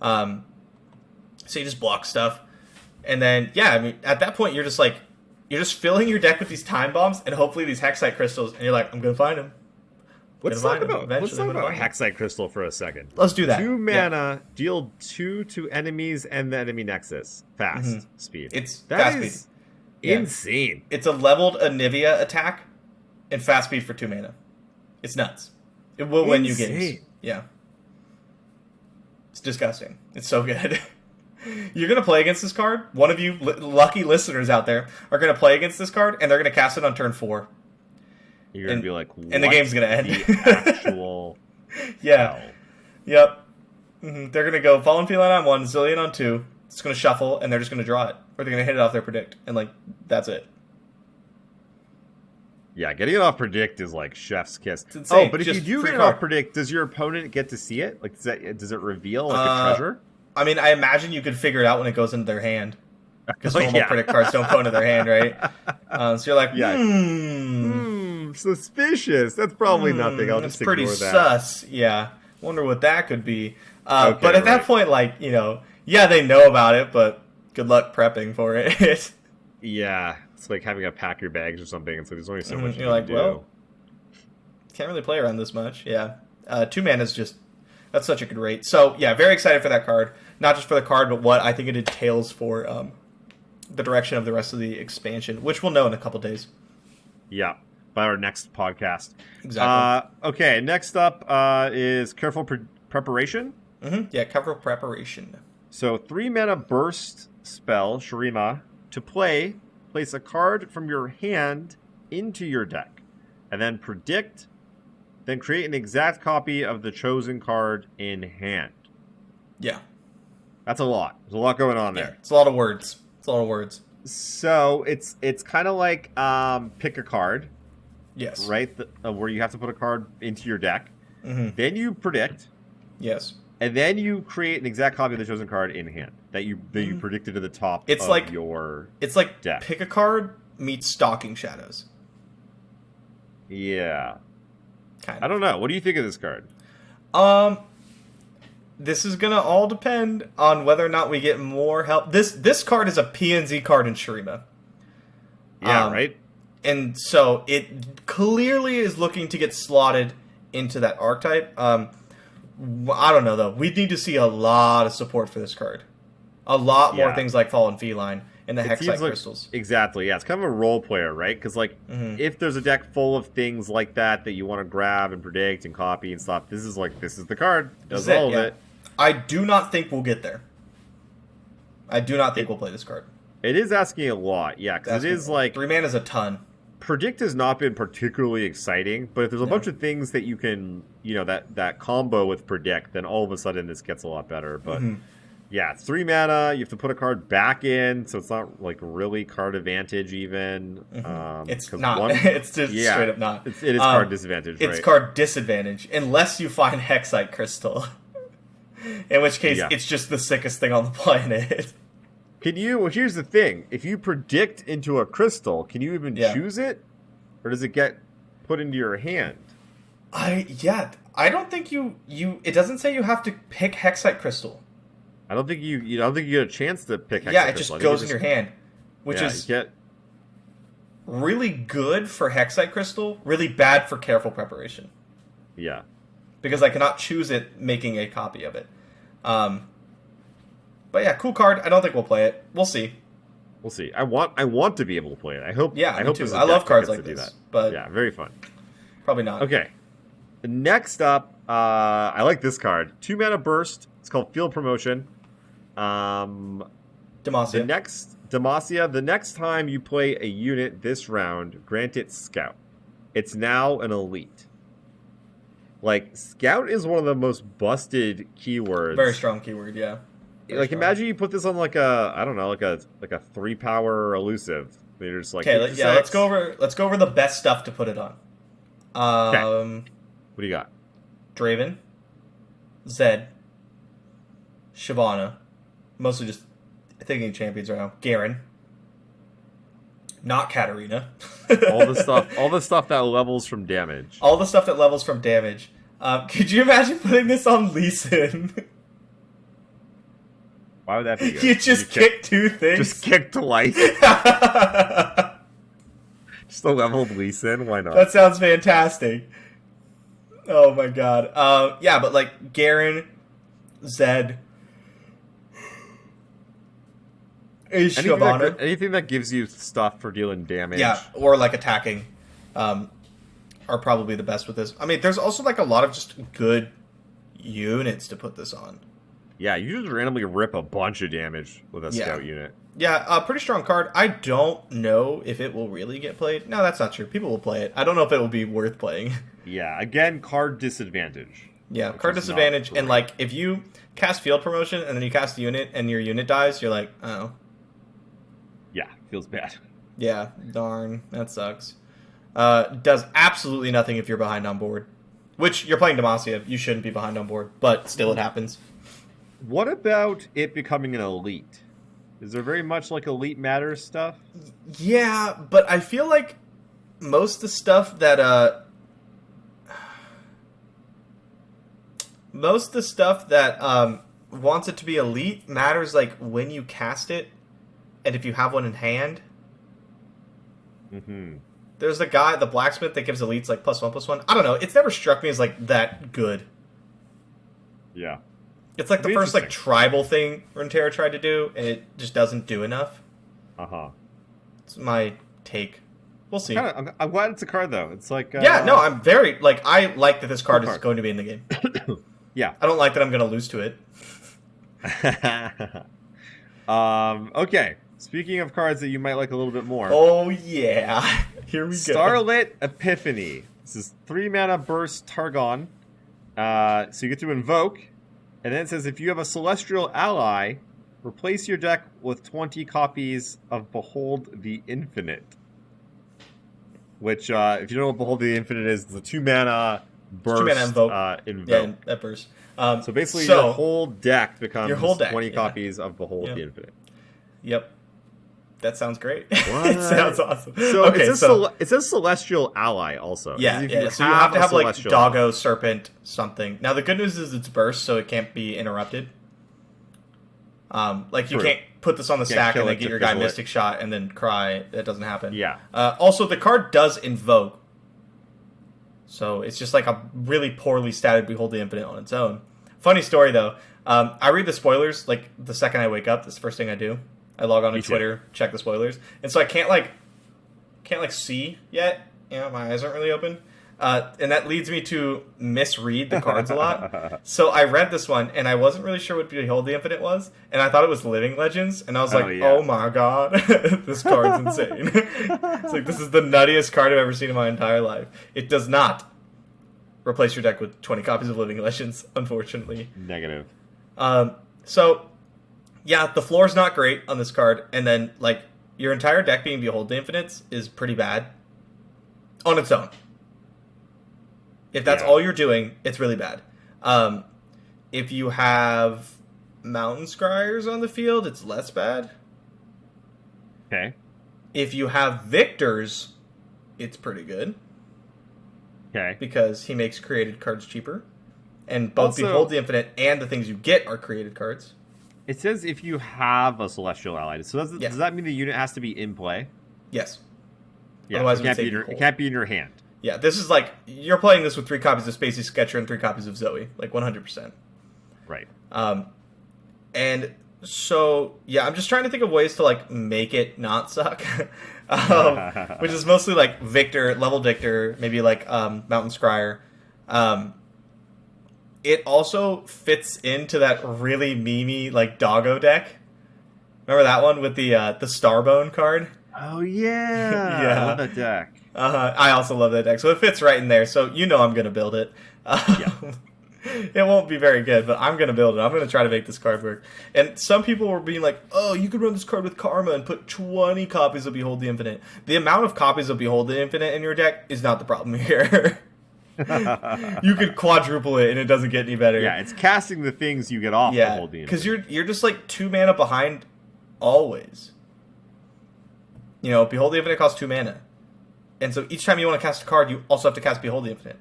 So you just block stuff. And then, yeah, I mean, at that point you're just filling your deck with these time bombs and hopefully these Hexite crystals, and you're like, I'm going to find them. Let's talk about Hexite Crystal for a second. Let's do that. 2 mana, deal 2 to enemies and the enemy nexus. Fast speed. It's that fast is speed. insane. It's a leveled Anivia attack and fast speed for 2 mana. It's nuts. It will win you games. Yeah. It's disgusting. It's so good. You're going to play against this card. One of you lucky listeners out there are going to play against this card, and they're going to cast it on turn 4. You're going to be like, what? And the game's going to end. The actual yeah. hell? Yep. They're going to go Fallen Feline on 1, Zillion on 2. It's going to shuffle, and they're just going to draw it. Or they're going to hit it off their predict. And, like, that's it. Yeah, getting it off predict is like chef's kiss. Insane. Oh, but if Just you do free get it card. off predict, does your opponent get to see it? Like, does it reveal like a treasure? I mean, I imagine you could figure it out when it goes into their hand. Because normal predict cards don't go into their hand, right? So you're like, suspicious. That's probably nothing. I'll just ignore that. It's pretty sus. Yeah. Wonder what that could be. But at that point, like, yeah, they know about it, but good luck prepping for it. Yeah. It's like having to pack your bags or something. And so there's only so much you You're like, can do. well, can't really play around this much. Yeah. 2 mana is just, that's such a good rate. So, yeah, very excited for that card. Not just for the card, but what I think it entails for the direction of the rest of the expansion, which we'll know in a couple days. Yeah. By our next podcast. Exactly. Okay, next up is Careful Preparation. Yeah, Careful Preparation. So 3 mana burst spell, Shurima, to play, place a card from your hand into your deck, and then predict, then create an exact copy of the chosen card in hand. Yeah. That's a lot. There's a lot going on there. Yeah, it's a lot of words. So it's kind of like pick a card. Yes. Right? Where you have to put a card into your deck. Mm-hmm. Then you predict. Yes. And then you create an exact copy of the chosen card in hand that you predicted to the top of your It's like deck. Pick a card meets Stalking Shadows. Yeah. Kind of. I don't know. What do you think of this card? This is gonna all depend on whether or not we get more help. This card is a PNZ card in Shurima. Yeah, right? And so it clearly is looking to get slotted into that archetype. I don't know, though. We need to see a lot of support for this card. A lot more things like Fallen Feline and the Hexite Crystals. Exactly, yeah. It's kind of a role player, right? Because, like, if there's a deck full of things like that you want to grab and predict and copy and stuff, this is the card. Does all of it. I do not think we'll get there. I do not think we'll play this card. It is asking a lot, yeah, because it is like 3 mana is a ton. Predict has not been particularly exciting, but if there's a bunch of things that you can, that combo with Predict, then all of a sudden this gets a lot better. But Yeah, it's 3 mana. You have to put a card back in, so it's not like really card advantage even. It's not. It's just straight up not. It is card disadvantage, It's right? card disadvantage, unless you find Hexite Crystal. In which case, it's just the sickest thing on the planet. Can you... Well, here's the thing. If you predict into a crystal, can you even choose it? Or does it get put into your hand? I don't think you... It doesn't say you have to pick Hexite Crystal. I don't think you get a chance to pick Hexite Crystal. Yeah, it just goes in your hand. Which is really good for Hexite Crystal, really bad for Careful Preparation. Yeah. Because I cannot choose it making a copy of it. But yeah, cool card. I don't think we'll play it. We'll see. We'll see. I want to be able to play it. I hope. Yeah, I hope too. I love cards like this. But yeah, very fun. Probably not. Okay. Next up, I like this card. 2 mana burst. It's called Field Promotion. Demacia. The next time you play a unit this round, grant it Scout. It's now an elite. Like, Scout is one of the most busted keywords. Very strong keyword, yeah. Imagine you put this on like a 3-power elusive. You're just like, okay, let's go over the best stuff to put it on. What do you got? Draven, Zed, Shyvana, mostly just thinking champions right now. Garen, not Katarina. all the stuff that levels from damage. All the stuff that levels from damage. Could you imagine putting this on Lee Sin? Why would that be good? You just kick 2 things. Just kick twice. Just a leveled Lee Sin. Why not? That sounds fantastic. Oh my god. Yeah, but like Garen, Zed, Shyvana. Anything that gives you stuff for dealing damage. Yeah, or like attacking, are probably the best with this. I mean, there's also like a lot of just good units to put this on. Yeah, you just randomly rip a bunch of damage with a Scout unit. Yeah, pretty strong card. I don't know if it will really get played. No, that's not true. People will play it. I don't know if it will be worth playing. Yeah, again, card disadvantage. Yeah, card disadvantage. And like, if you cast Field Promotion and then you cast the unit and your unit dies, you're like, oh. Yeah, feels bad. Yeah, darn. That sucks. Does absolutely nothing if you're behind on board. Which, you're playing Demacia. You shouldn't be behind on board. But still, it happens. What about it becoming an elite? Is there very much like elite matters stuff? Yeah, but I feel like most of the stuff that wants it to be elite matters like when you cast it and if you have one in hand. Mm-hmm. There's the blacksmith that gives elites like +1/+1. I don't know. It's never struck me as like that good. Yeah. It's like the first like tribal thing Runeterra tried to do, and it just doesn't do enough. It's my take. We'll see. I'm glad it's a card though. It's like I'm very like I like that this card is going to be in the game. Yeah, I don't like that I'm going to lose to it. Okay. Speaking of cards that you might like a little bit more. Oh yeah, here we go. Starlit Epiphany. This is 3 mana burst Targon. So you get to invoke. And then it says, if you have a Celestial ally, replace your deck with 20 copies of Behold the Infinite. Which, if you don't know what Behold the Infinite is, it's a 2 mana burst. 2 mana invoke. Invoke. Yeah, that burst. So basically, your whole deck becomes 20 copies of Behold the Infinite. Yep. That sounds great. What? It sounds awesome. So, it says Celestial ally also. Yeah, so you have to have like Doggo, Serpent, something. Now the good news is it's burst, so it can't be interrupted. Like you can't put this on the stack and then get your guy Mystic Shot and then cry. That doesn't happen. Yeah. Also, the card does invoke. So it's just like a really poorly statted Behold the Infinite on its own. Funny story though. I read the spoilers like the second I wake up. That's the first thing I do. I log on to Twitter, check the spoilers, and so I can't see yet. You know, my eyes aren't really open, and that leads me to misread the cards a lot. So I read this one, and I wasn't really sure what Behold the Infinite was, and I thought it was Living Legends, and I was oh my god, this card's insane. It's like, this is the nuttiest card I've ever seen in my entire life. It does not replace your deck with 20 copies of Living Legends, unfortunately. Negative. So Yeah, the floor's not great on this card, and then, like, your entire deck being Behold the Infinites is pretty bad on its own. If that's all you're doing, it's really bad. If you have Mountain Scryers on the field, it's less bad. Okay. If you have Victors, it's pretty good. Okay. Because he makes created cards cheaper. And both Behold the Infinite and the things you get are created cards. It says if you have a Celestial ally. So does that mean the unit has to be in play? Yes. Yeah, otherwise it can't be in your hand. Yeah, this is like, you're playing this with 3 copies of Spacey Sketcher and 3 copies of Zoe. Like, 100%. Right. And so, yeah, I'm just trying to think of ways to, like, make it not suck. Which is mostly, like, Victor, level Victor, maybe, like, Mountain Scryer. It also fits into that really memey, like, Doggo deck. Remember that one with the Starbone card? Oh, yeah. Yeah. I love that deck. I also love that deck. So it fits right in there. So you know I'm going to build it. It won't be very good, but I'm going to build it. I'm going to try to make this card work. And some people were being like, oh, you could run this card with Karma and put 20 copies of Behold the Infinite. The amount of copies of Behold the Infinite in your deck is not the problem here. You could quadruple it and it doesn't get any better. Yeah, it's casting the things you get off Behold the Infinite. Because you're just like 2 mana behind always. You know, Behold the Infinite costs 2 mana. And so each time you want to cast a card, you also have to cast Behold the Infinite.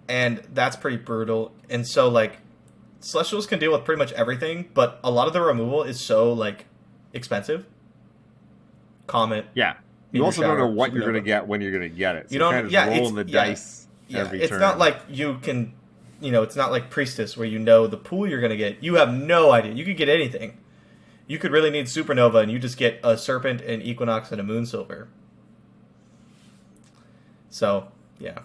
And that's pretty brutal. And so, like, Celestials can deal with pretty much everything, but a lot of the removal is so, like, expensive. Comet. Yeah. You also don't know what you're going to get when you're going to get it. So you don't, kind of rolling the dice every turn. It's not like you can, it's not like Priestess where you know the pool you're going to get. You have no idea. You could get anything. You could really need Supernova and you just get a Serpent, an Equinox, and a Moonsilver. So, yeah.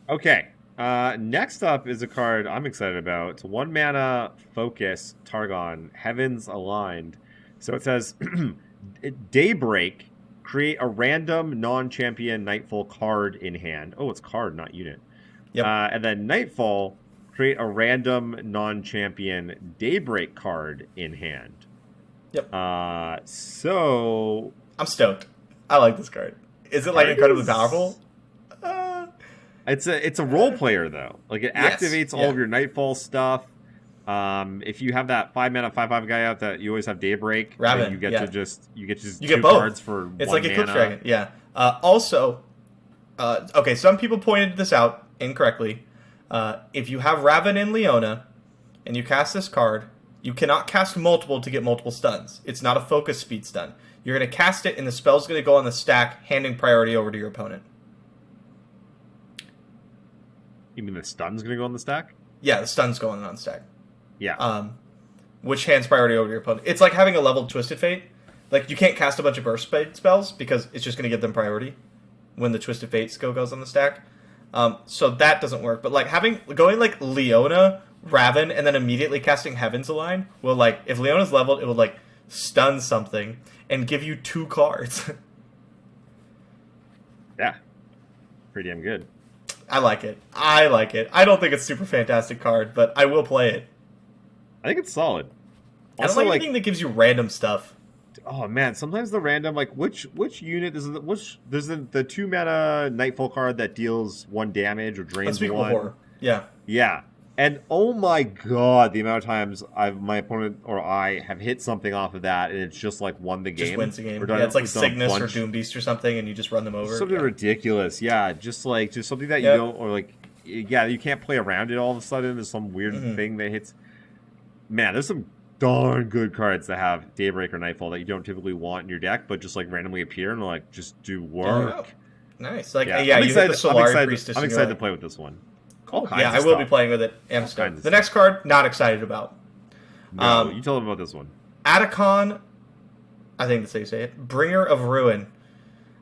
Okay. Next up is a card I'm excited about. It's 1 mana Focus Targon, Heavens Aligned. So it says, Daybreak, create a random non-champion Nightfall card in hand. Oh, it's card, not unit. Yep. And then Nightfall, create a random non-champion Daybreak card in hand. Yep. So... I'm stoked. I like this card. Is it, like, incredibly powerful? It's a role player though. Like it activates all of your Nightfall stuff. If you have that 5 mana 5/5 guy out that you always have Daybreak, Raven, you get to just you get both cards for it's 1 like mana. Eclipse Dragon. Yeah. Also, okay, some people pointed this out incorrectly. If you have Raven and Leona, and you cast this card, you cannot cast multiple to get multiple stuns. It's not a focus speed stun. You're going to cast it, and the spell's going to go on the stack, handing priority over to your opponent. You mean the stun's going to go on the stack? Yeah, the stun's going on stack. Yeah. Which hands priority over to your opponent. It's like having a leveled Twisted Fate. Like, you can't cast a bunch of burst spells because it's just going to give them priority when the Twisted Fate skill goes on the stack. So that doesn't work. But, like, going like Leona, Raven, and then immediately casting Heavens Align will, like, if Leona's leveled, it will, like, stun something and give you 2 cards. Yeah. Pretty damn good. I like it. I don't think it's a super fantastic card, but I will play it. I think it's solid. I don't like anything that gives you random stuff. Oh man, sometimes the random, like which unit there's the 2 mana Nightfall card that deals 1 damage or drains 1. Horror. Yeah. Yeah. And oh my god, the amount of times my opponent or I have hit something off of that and it's just like won the game. Just wins the game. Yeah, it's like Cygnus or Doom Beast or something and you just run them over. Something ridiculous. Yeah, just something that you don't, or like, yeah, you can't play around it all of a sudden. There's some weird thing that hits. Man, there's some darn good cards that have Daybreak or Nightfall that you don't typically want in your deck, but just like randomly appear and like just do work. Nice. Like, yeah, you hit the Solari Priestess. I'm excited to play with this one. Yeah, I will be playing with it. The next card, not excited about. No, you tell them about this one. Atacon, I think that's how you say it. Bringer of Ruin.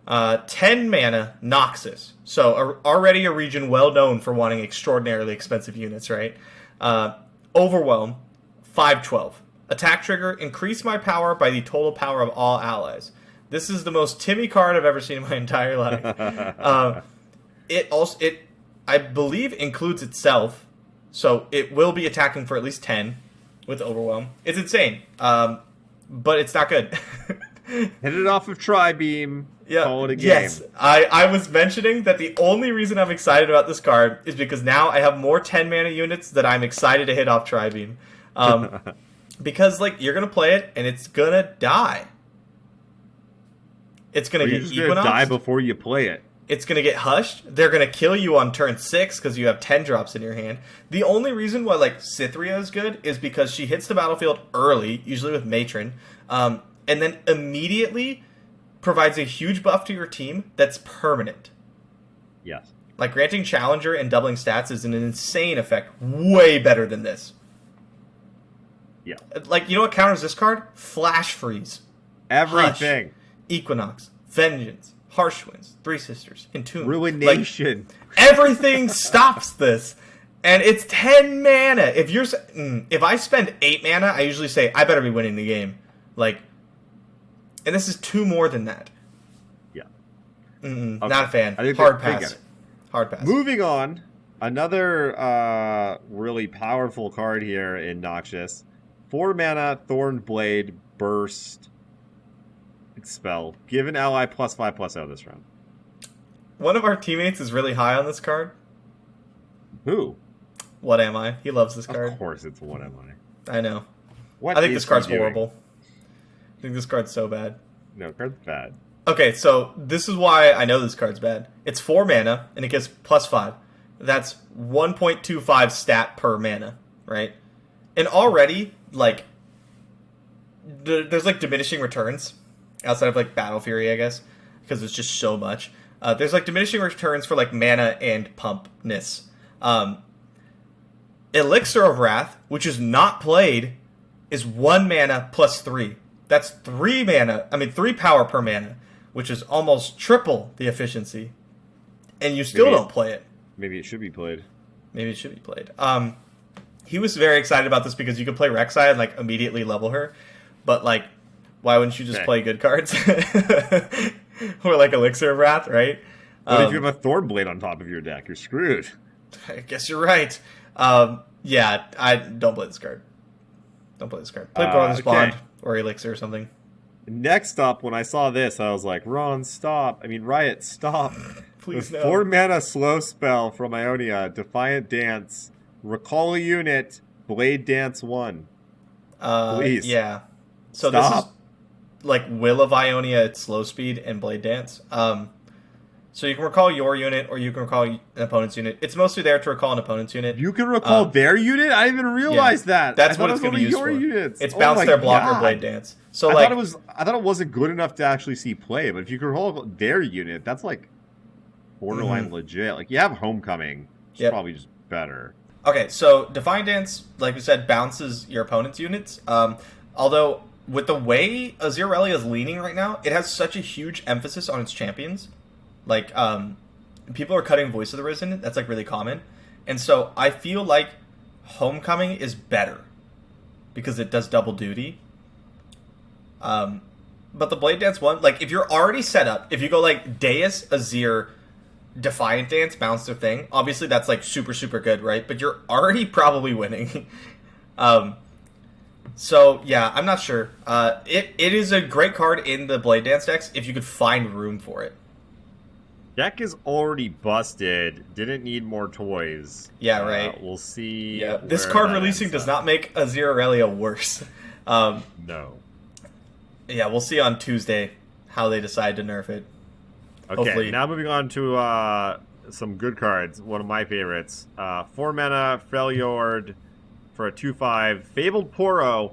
10 mana, Noxus. So already a region well known for wanting extraordinarily expensive units, right? Overwhelm, 5/12. Attack trigger, increase my power by the total power of all allies. This is the most Timmy card I've ever seen in my entire life. It I believe includes itself, so it will be attacking for at least 10. with Overwhelm. It's insane, but it's not good. Hit it off of Tri-Beam. Yeah. Call it a game. Yes, I was mentioning that the only reason I'm excited about this card is because now I have more 10 mana units that I'm excited to hit off Tri-Beam. Because like you're gonna play it and it's gonna die. It's gonna get Equinox. Gonna die before you play it. It's gonna get hushed. They're gonna kill you on turn 6 because you have 10 drops in your hand. The only reason why like Cythria is good is because she hits the battlefield early, usually with Matron, and then immediately provides a huge buff to your team that's permanent. Yes. Like granting Challenger and doubling stats is an insane effect, way better than this. Yeah. Like, you know what counters this card? Flash Freeze. Everything. Hush, Equinox. Vengeance. Harsh Winds. Three Sisters. Entomb. Ruination. Like, everything stops this. And it's 10 mana. If I spend 8 mana, I usually say, I better be winning the game. Like, and this is 2 more than that. Yeah. Okay. Not a fan. Hard pass. Hard pass. Moving on. Another really powerful card here in Noxious. 4 mana, Thorn Blade, Burst, Expel. Give an ally +5/+0 this round. One of our teammates is really high on this card. Who? What Am I? He loves this card. Of course it's What Am I. I know. What I think is this card's he doing? horrible. I think this card's so bad. No, card's bad. Okay, so this is why I know this card's bad. It's 4 mana, and it gets +5. That's 1.25 stat per mana, right? And already, like, there's, like, diminishing returns outside of, like, Battle Fury, I guess, because it's just so much. There's, like, diminishing returns for, like, mana and pumpness. Elixir of Wrath, which is not played, is 1 mana +3. That's 3 power per mana, which is almost triple the efficiency. And you still don't play it. Maybe it should be played. Maybe it should be played. He was very excited about this because you could play Rek'Sai and like immediately level her. But like, why wouldn't you just play good cards? Or like Elixir of Wrath, right? What if you have a Thornblade on top of your deck? You're screwed. I guess you're right. Yeah, I don't play this card. Don't play this card. Play Brother's Bond or Elixir or something. Next up, when I saw this, I was like, Riot, stop. Please no. 4 mana slow spell from Ionia, Defiant Dance, recall a unit, Blade Dance 1. Please. Yeah. So stop. This is like Will of Ionia at slow speed and Blade Dance. So you can recall your unit or you can recall an opponent's unit. It's mostly there to recall an opponent's unit. You can recall their unit? I didn't even realize that. That's what it's going to be used for. Units. It's bounce their blocker Blade Dance. So I thought it wasn't good enough to actually see play, but if you can recall their unit, that's like borderline legit. Like you have Homecoming, which is probably just better. Okay, so Defiant Dance, like we said, bounces your opponent's units. Although with the way Azir is leaning right now, it has such a huge emphasis on its champions. Like, people are cutting Voice of the Risen. That's, like, really common. And so I feel like Homecoming is better because it does double duty. But the Blade Dance one, like, if you're already set up, if you go, like, Deus, Azir, Defiant Dance, bounce their thing, obviously that's, like, super, super good, right? But you're already probably winning. So, yeah, I'm not sure. It is a great card in the Blade Dance decks if you could find room for it. Deck is already busted. Didn't need more toys. Yeah, right. We'll see. Yeah, this card releasing does not make Azir Aurelia worse. No. Yeah, we'll see on Tuesday how they decide to nerf it. Okay, Hopefully. Now moving on to some good cards. One of my favorites. 4 mana, Freljord for a 2/5. Fabled Poro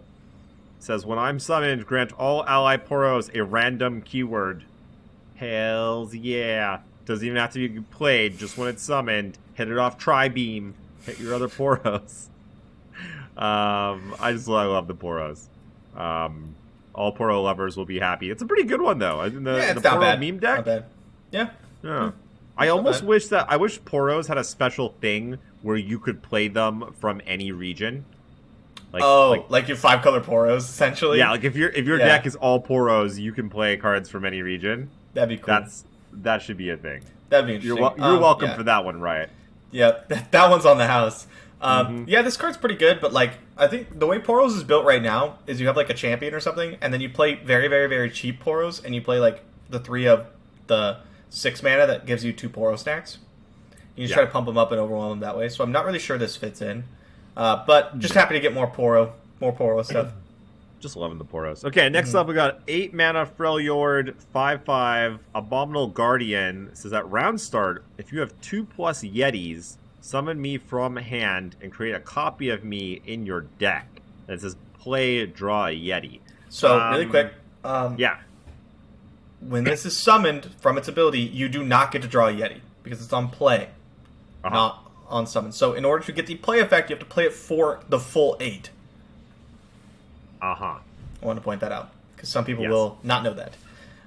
says, when I'm summoned, grant all ally Poros a random keyword. Hells yeah. Doesn't even have to be played, just when it's summoned. Hit it off Tri-Beam. Hit your other Poros. I love the Poros. All Poro lovers will be happy. It's a pretty good one, though. It's the not Poro bad. meme deck? Not bad. Yeah. I almost wish Poros had a special thing where you could play them from any region. Like your 5-color Poros, essentially? Yeah, like if your deck is all Poros, you can play cards from any region. That'd be cool. That should be a thing. That'd be interesting. You're welcome for that one, Riot. Yeah, that one's on the house. Yeah, this card's pretty good, but like I think the way Poros is built right now is you have like a champion or something, and then you play very, very, very cheap Poros, and you play like the 3 of the 6 mana that gives you 2 Poro stacks. You just try to pump them up and overwhelm them that way. So I'm not really sure this fits in, but just happy to get more Poro stuff. Just loving the Poros. Okay, next up we got 8 mana Freljord, 5/5, Abominable Guardian. It says at round start, if you have 2+ Yetis, summon me from hand and create a copy of me in your deck. And it says play, draw a Yeti. So really quick, yeah. When this is summoned from its ability, you do not get to draw a Yeti because it's on play, not on summon. So in order to get the play effect, you have to play it for the full 8. I want to point that out because some people will not know that.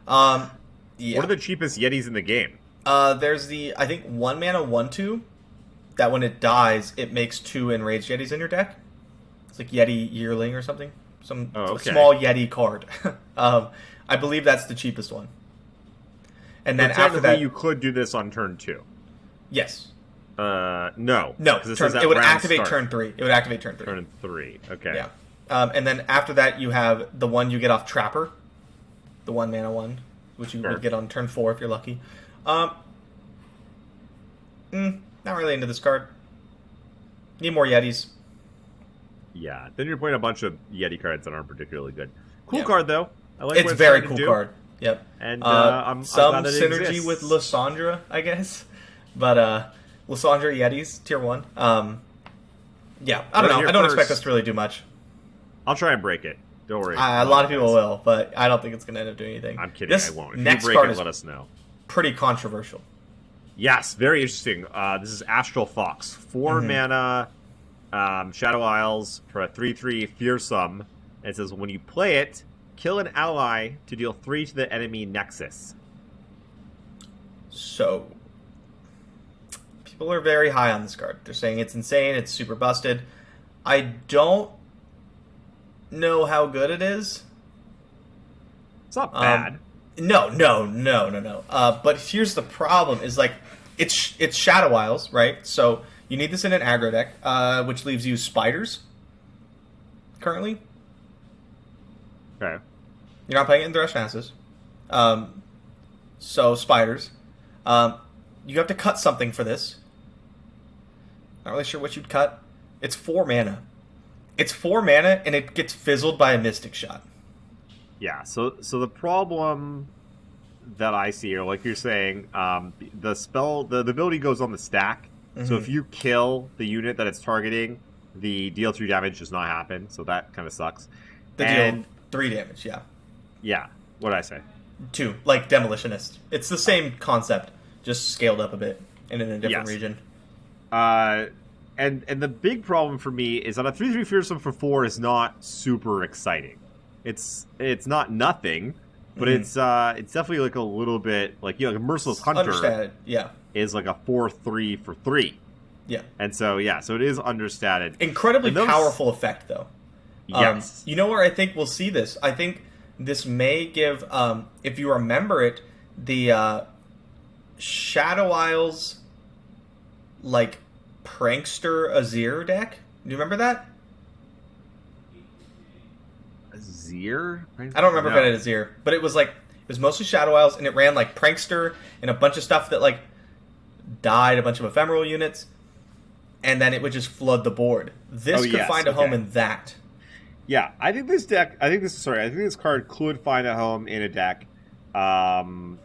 What are the cheapest Yetis in the game? There's I think 1 mana 1/2 that when it dies, it makes 2 enraged Yetis in your deck. It's like Yeti Yearling or something. Some small Yeti card. I believe that's the cheapest one. And then after that, you could do this on turn 2. Yes. No. No. It would activate turn 3. It would activate turn 3. Turn 3. Okay. Yeah. And then after that, you have the one you get off Trapper, the 1 mana one, which you would get on turn 4 if you're lucky. Not really into this card. Need more Yetis. Yeah, then you're playing a bunch of Yeti cards that aren't particularly good. Cool card though. I like it's what a very cool card. Yep. And I'm some glad synergy exists. with Lysandra, I guess. But Lysandra Yetis tier 1. Yeah, I don't know. I don't expect us to really do much. I'll try and break it. Don't worry. A lot of people will, but I don't think it's going to end up doing anything. I'm kidding. This I won't. If next you break card it, is let us know. pretty controversial. Yes, very interesting. This is Astral Fox. 4 mana Shadow Isles for a 3/3 Fearsome. And it says when you play it, kill an ally to deal 3 to the enemy Nexus. So, people are very high on this card. They're saying it's insane, it's super busted. I don't know how good it is. It's not bad. No. But here's the problem: is like it's Shadow Isles, right? So you need this in an aggro deck, which leaves you spiders. Currently, Okay. you're not playing it in Thresh Masses. So spiders. You have to cut something for this. Not really sure what you'd cut. It's 4 mana. It's 4 mana, and it gets fizzled by a Mystic Shot. Yeah, so the problem that I see here, like you're saying, the spell, the ability goes on the stack. So if you kill the unit that it's targeting, the deal 3 damage does not happen. So that kind of sucks. Deal 3 damage, yeah. Yeah, what did I say? 2, like Demolitionist. It's the same concept, just scaled up a bit and in a different region. And the big problem for me is that a 3/3 Fearsome for 4 is not super exciting. It's not nothing, but it's definitely like a little bit like like a Merciless Hunter. Understated, yeah. Is like a 4/3 for 3. Yeah. And so so it is understated. Incredibly powerful effect though. Yes. You know where I think we'll see this? I think this may give if you remember it, the Shadow Isles like Prankster Azir deck. Do you remember that? Azir? I don't remember if it had Azir, but it was mostly Shadow Isles, and it ran like Prankster and a bunch of stuff that like died, a bunch of ephemeral units, and then it would just flood the board. This could find a home in that. Yeah, I think this card could find a home in a deck.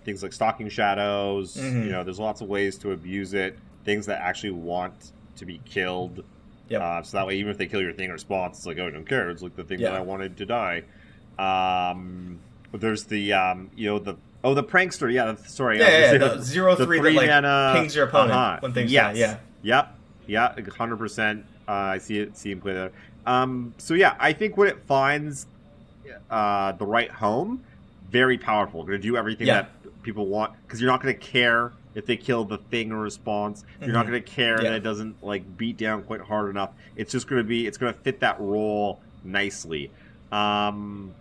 Things like Stalking Shadows. There's lots of ways to abuse it. Things that actually want to be killed. Yep. So that way, even if they kill your thing in response, it's like, oh, I don't care. It's like the thing that I wanted to die. But there's the the Prankster. Yeah, sorry. The 0/3 that like pings your opponent when things die. Yeah. Yep. 100%. I see him play there. I think when it finds the right home, very powerful. Going to do everything that people want because you're not going to care if they kill the thing in response. You're not going to care that it doesn't like beat down quite hard enough. It's just going to fit that role nicely. One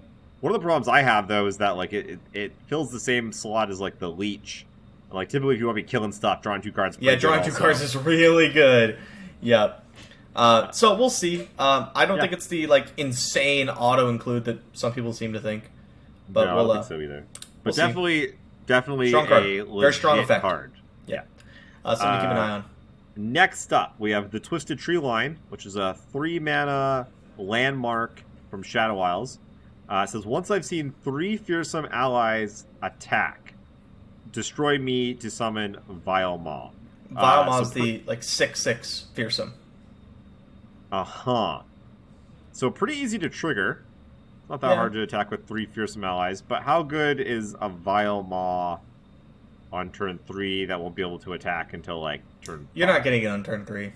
of the problems I have though is that like it fills the same slot as like the Leech. Like typically if you want to be killing stuff, drawing 2 cards. Yeah, drawing 2 cards is really good. Yep. So we'll see. I don't think it's the like insane auto include that some people seem to think. But no, I don't think so either. But definitely strong card. a Very strong legit effect. card. Yeah. Something to keep an eye on. Next up, we have the Twisted Tree Line, which is a 3-mana landmark from Shadow Isles. It says, once I've seen 3 fearsome allies attack, destroy me to summon Vile Maw. Vile Maw is the 6/6 fearsome. So pretty easy to trigger. It's not that hard to attack with 3 fearsome allies, but how good is a Vile Maw on turn 3 that won't be able to attack until like turn 5? You're not getting it on turn 3.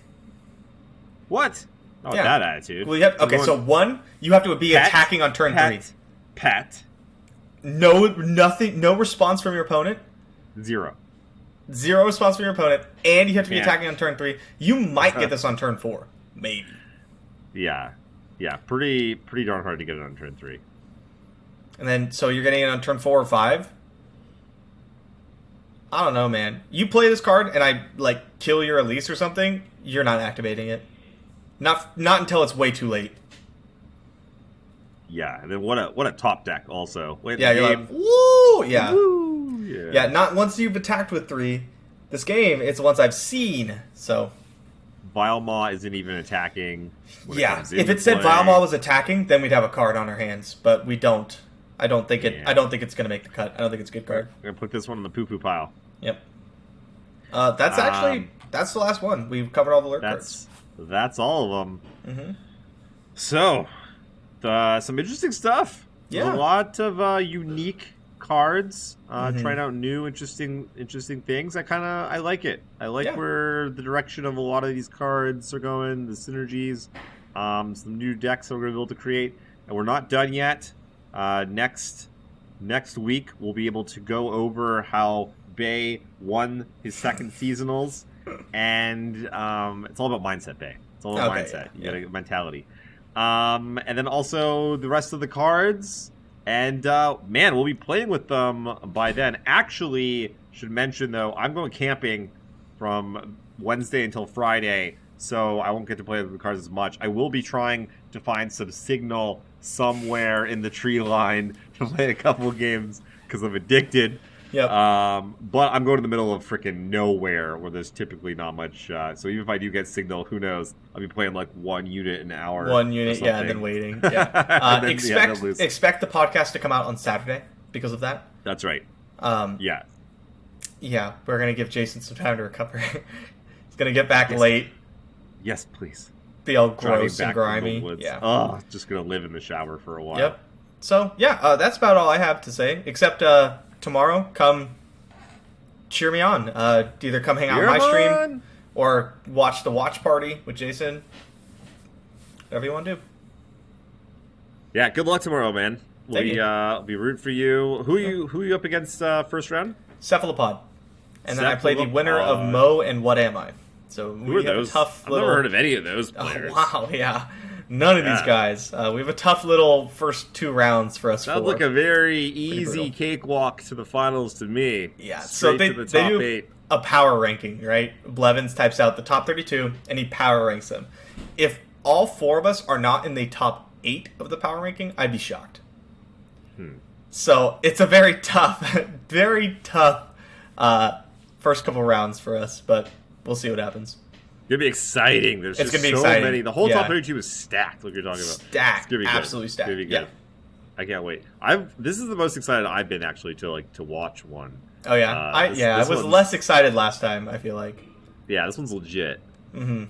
What? Not with that attitude. Well, so 1, you have to be attacking on turn 3. Pet. No response from your opponent. 0 response from your opponent, and you have to be attacking on turn 3. You might get this on turn 4. Maybe. Yeah, pretty darn hard to get it on turn 3. And then, so you're getting it on turn 4 or 5? I don't know, man. You play this card, and I, kill your Elise or something, you're not activating it. Not until it's way too late. Yeah, and then what a top deck also. You're like, woo! Yeah. Woo! Yeah, not once you've attacked with 3. This game, it's once I've seen, so... Vile Maw isn't even attacking. If it said Vile Maw was attacking, then we'd have a card on our hands, but we don't. I don't think it's gonna make the cut. I don't think it's a good card. We're gonna put this one in the poo-poo pile. Yep. That's the last one. We've covered all the lurk cards. That's all of them. Mm-hmm. So, some interesting stuff. Yeah. A lot of unique cards. Trying out new, interesting things. I like it. I like where the direction of a lot of these cards are going. The synergies. Some new decks that we're going to be able to create. And we're not done yet. Next week, we'll be able to go over how Bay won his second seasonals. And it's all about mindset, Bay. It's all about mindset. You got a mentality. And then also the rest of the cards. And, man, we'll be playing with them by then. Actually, should mention, though, I'm going camping from Wednesday until Friday, so I won't get to play with the cards as much. I will be trying to find some signal somewhere in the tree line to play a couple games because I'm addicted. Yep. But I'm going to the middle of freaking nowhere where there's typically not much. So even if I do get signal, who knows? I'll be playing like 1 unit an hour. 1 unit, and then waiting. Yeah. Expect the podcast to come out on Saturday because of that. That's right. Yeah. Yeah, we're going to give Jason some time to recover. He's going to get back late. Yes, please. Be all gross and grimy. Yeah. Oh, just going to live in the shower for a while. Yep. So, that's about all I have to say. Except tomorrow, come cheer me on. Either come hang out on my stream or watch the watch party with Jason. Whatever you want to do. Yeah, good luck tomorrow, man. We'll be rooting for you. Who you up against first round? Cephalopod. And then I play the winner of Mo and What Am I? So who are those? I've never heard of any of those players. Oh, wow, yeah. None of these guys. We have a tough little first 2 rounds for us. Sounds like a very easy cakewalk to the finals to me. Yeah, so they do 8. A power ranking, right? Blevins types out the top 32, and he power ranks them. If all 4 of us are not in the top 8 of the power ranking, I'd be shocked. So it's a very tough first couple rounds for us, but we'll see what happens. It's going to be exciting. It's going to be so exciting. Many. The whole top 32 is stacked, like you're talking about. Stacked. Absolutely stacked. It's going to be good. Yeah. I can't wait. This is the most excited I've been, actually, to watch one. Oh, yeah? I was less excited last time, I feel like. Yeah, this one's legit. Mm-hmm.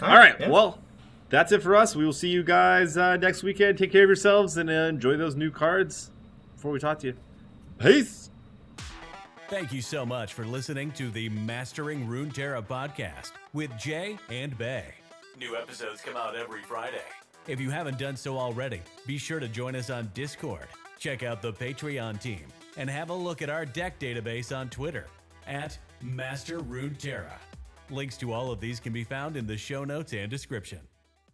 All right. Well, that's it for us. We will see you guys next weekend. Take care of yourselves and enjoy those new cards before we talk to you. Peace! Thank you so much for listening to the Mastering Runeterra podcast with Jay and Bay. New episodes come out every Friday. If you haven't done so already, be sure to join us on Discord, check out the Patreon team, and have a look at our deck database on Twitter at Master Runeterra. Links to all of these can be found in the show notes and description.